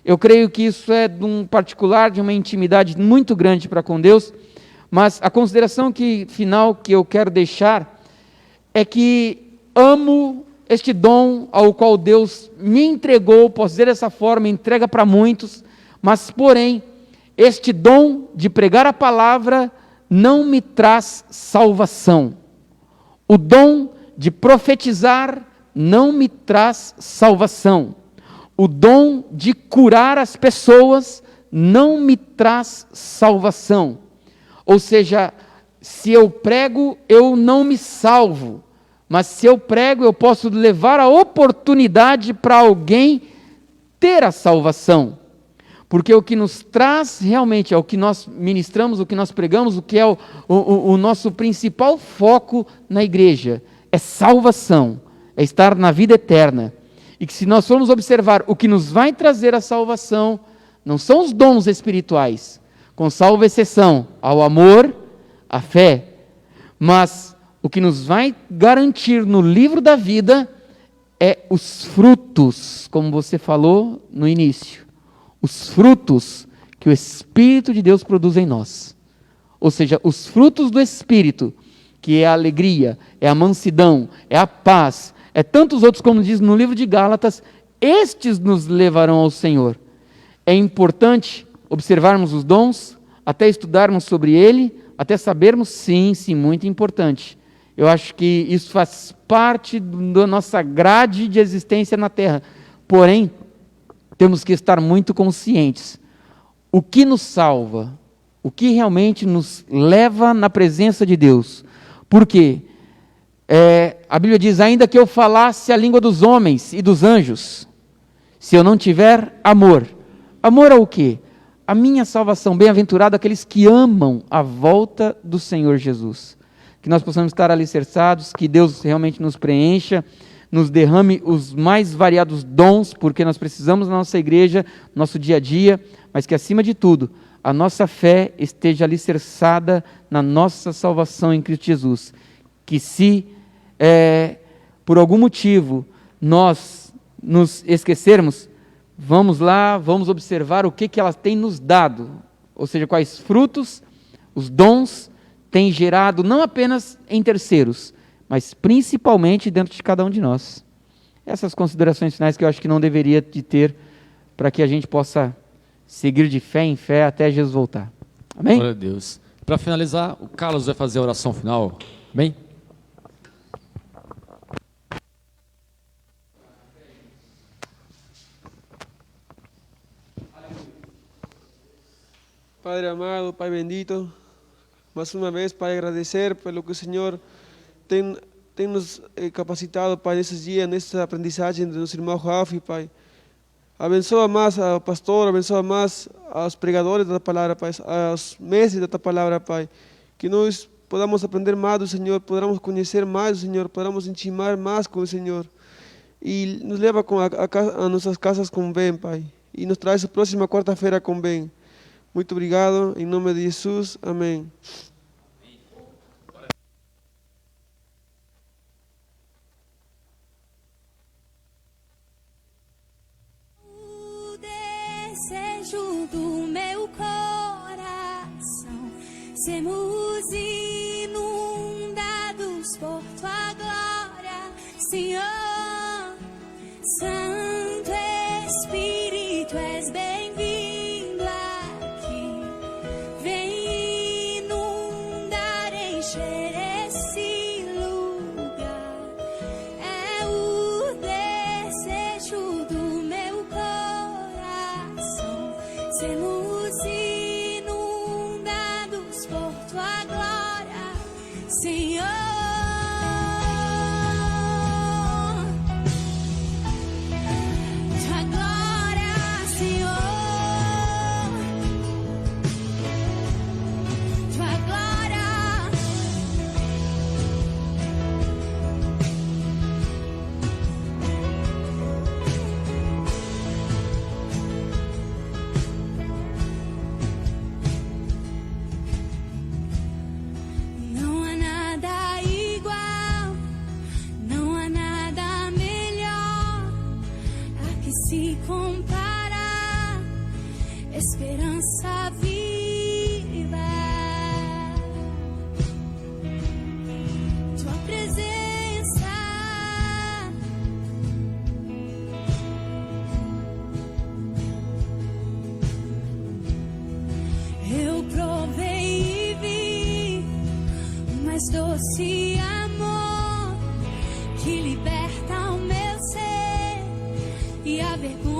[SPEAKER 4] Eu creio que isso é de um particular, de uma intimidade muito grande para com Deus, mas a consideração final que eu quero deixar é que amo este dom ao qual Deus me entregou, posso dizer dessa forma, entrega para muitos, mas porém, este dom de pregar a palavra não me traz salvação. O dom de profetizar não me traz salvação. O dom de curar as pessoas não me traz salvação. Ou seja, se eu prego, eu não me salvo. Mas se eu prego, eu posso levar a oportunidade para alguém ter a salvação. Porque o que nos traz realmente, é o que nós ministramos, o que nós pregamos, o que é o nosso principal foco na igreja, é salvação, é estar na vida eterna. E que se nós formos observar o que nos vai trazer a salvação, não são os dons espirituais, com salva exceção ao amor, à fé, mas o que nos vai garantir no livro da vida é os frutos, como você falou no início. Os frutos que o Espírito de Deus produz em nós. Ou seja, os frutos do Espírito, que é a alegria, é a mansidão, é a paz, é tantos outros, como diz no livro de Gálatas, estes nos levarão ao Senhor. É importante observarmos os dons, até estudarmos sobre ele, até sabermos, sim, muito importante. Eu acho que isso faz parte da nossa grade de existência na Terra. Porém, temos que estar muito conscientes. O que nos salva, o que realmente nos leva na presença de Deus. Por quê? A Bíblia diz, ainda que eu falasse a língua dos homens e dos anjos, se eu não tiver amor. Amor ao quê? A minha salvação, bem-aventurado aqueles que amam a volta do Senhor Jesus. Que nós possamos estar alicerçados, que Deus realmente nos preencha, nos derrame os mais variados dons, porque nós precisamos na nossa igreja, no nosso dia a dia, mas que acima de tudo, a nossa fé esteja alicerçada na nossa salvação em Cristo Jesus. Que se, por algum motivo, nós nos esquecermos, vamos lá, vamos observar o que ela tem nos dado, ou seja, quais frutos, os dons, têm gerado, não apenas em terceiros, mas principalmente dentro de cada um de nós. Essas considerações finais que eu acho que não deveria de ter, para que a gente possa seguir de fé em fé até Jesus voltar. Amém?
[SPEAKER 1] Glória a Deus. Para finalizar, o Carlos vai fazer a oração final. Amém?
[SPEAKER 7] Padre amado, Pai bendito, mais uma vez, Pai, agradecer pelo que o Senhor tem nos capacitado, Pai, nesses dias, nessa aprendizagem do nosso irmão Rafi, Pai. Abençoa mais ao pastor, abençoa mais aos pregadores da palavra, Pai, aos mestres da palavra, Pai. Que nós podamos aprender mais do Senhor, podamos conhecer mais do Senhor, podamos intimar mais com o Senhor. E nos leva a nossas casas com bem, Pai. E nos traz a próxima quarta-feira com bem. Muito obrigado, em nome de Jesus. Amém.
[SPEAKER 8] O desejo do meu coração, sermos inundados por tua glória, Senhor. Santo Espírito, és bem-vindo aqui. Vem inundar, encher esse lugar. É o desejo do meu coração, sermos inundados por tua glória, Senhor. mais doce amor que liberta o meu ser e a vergonha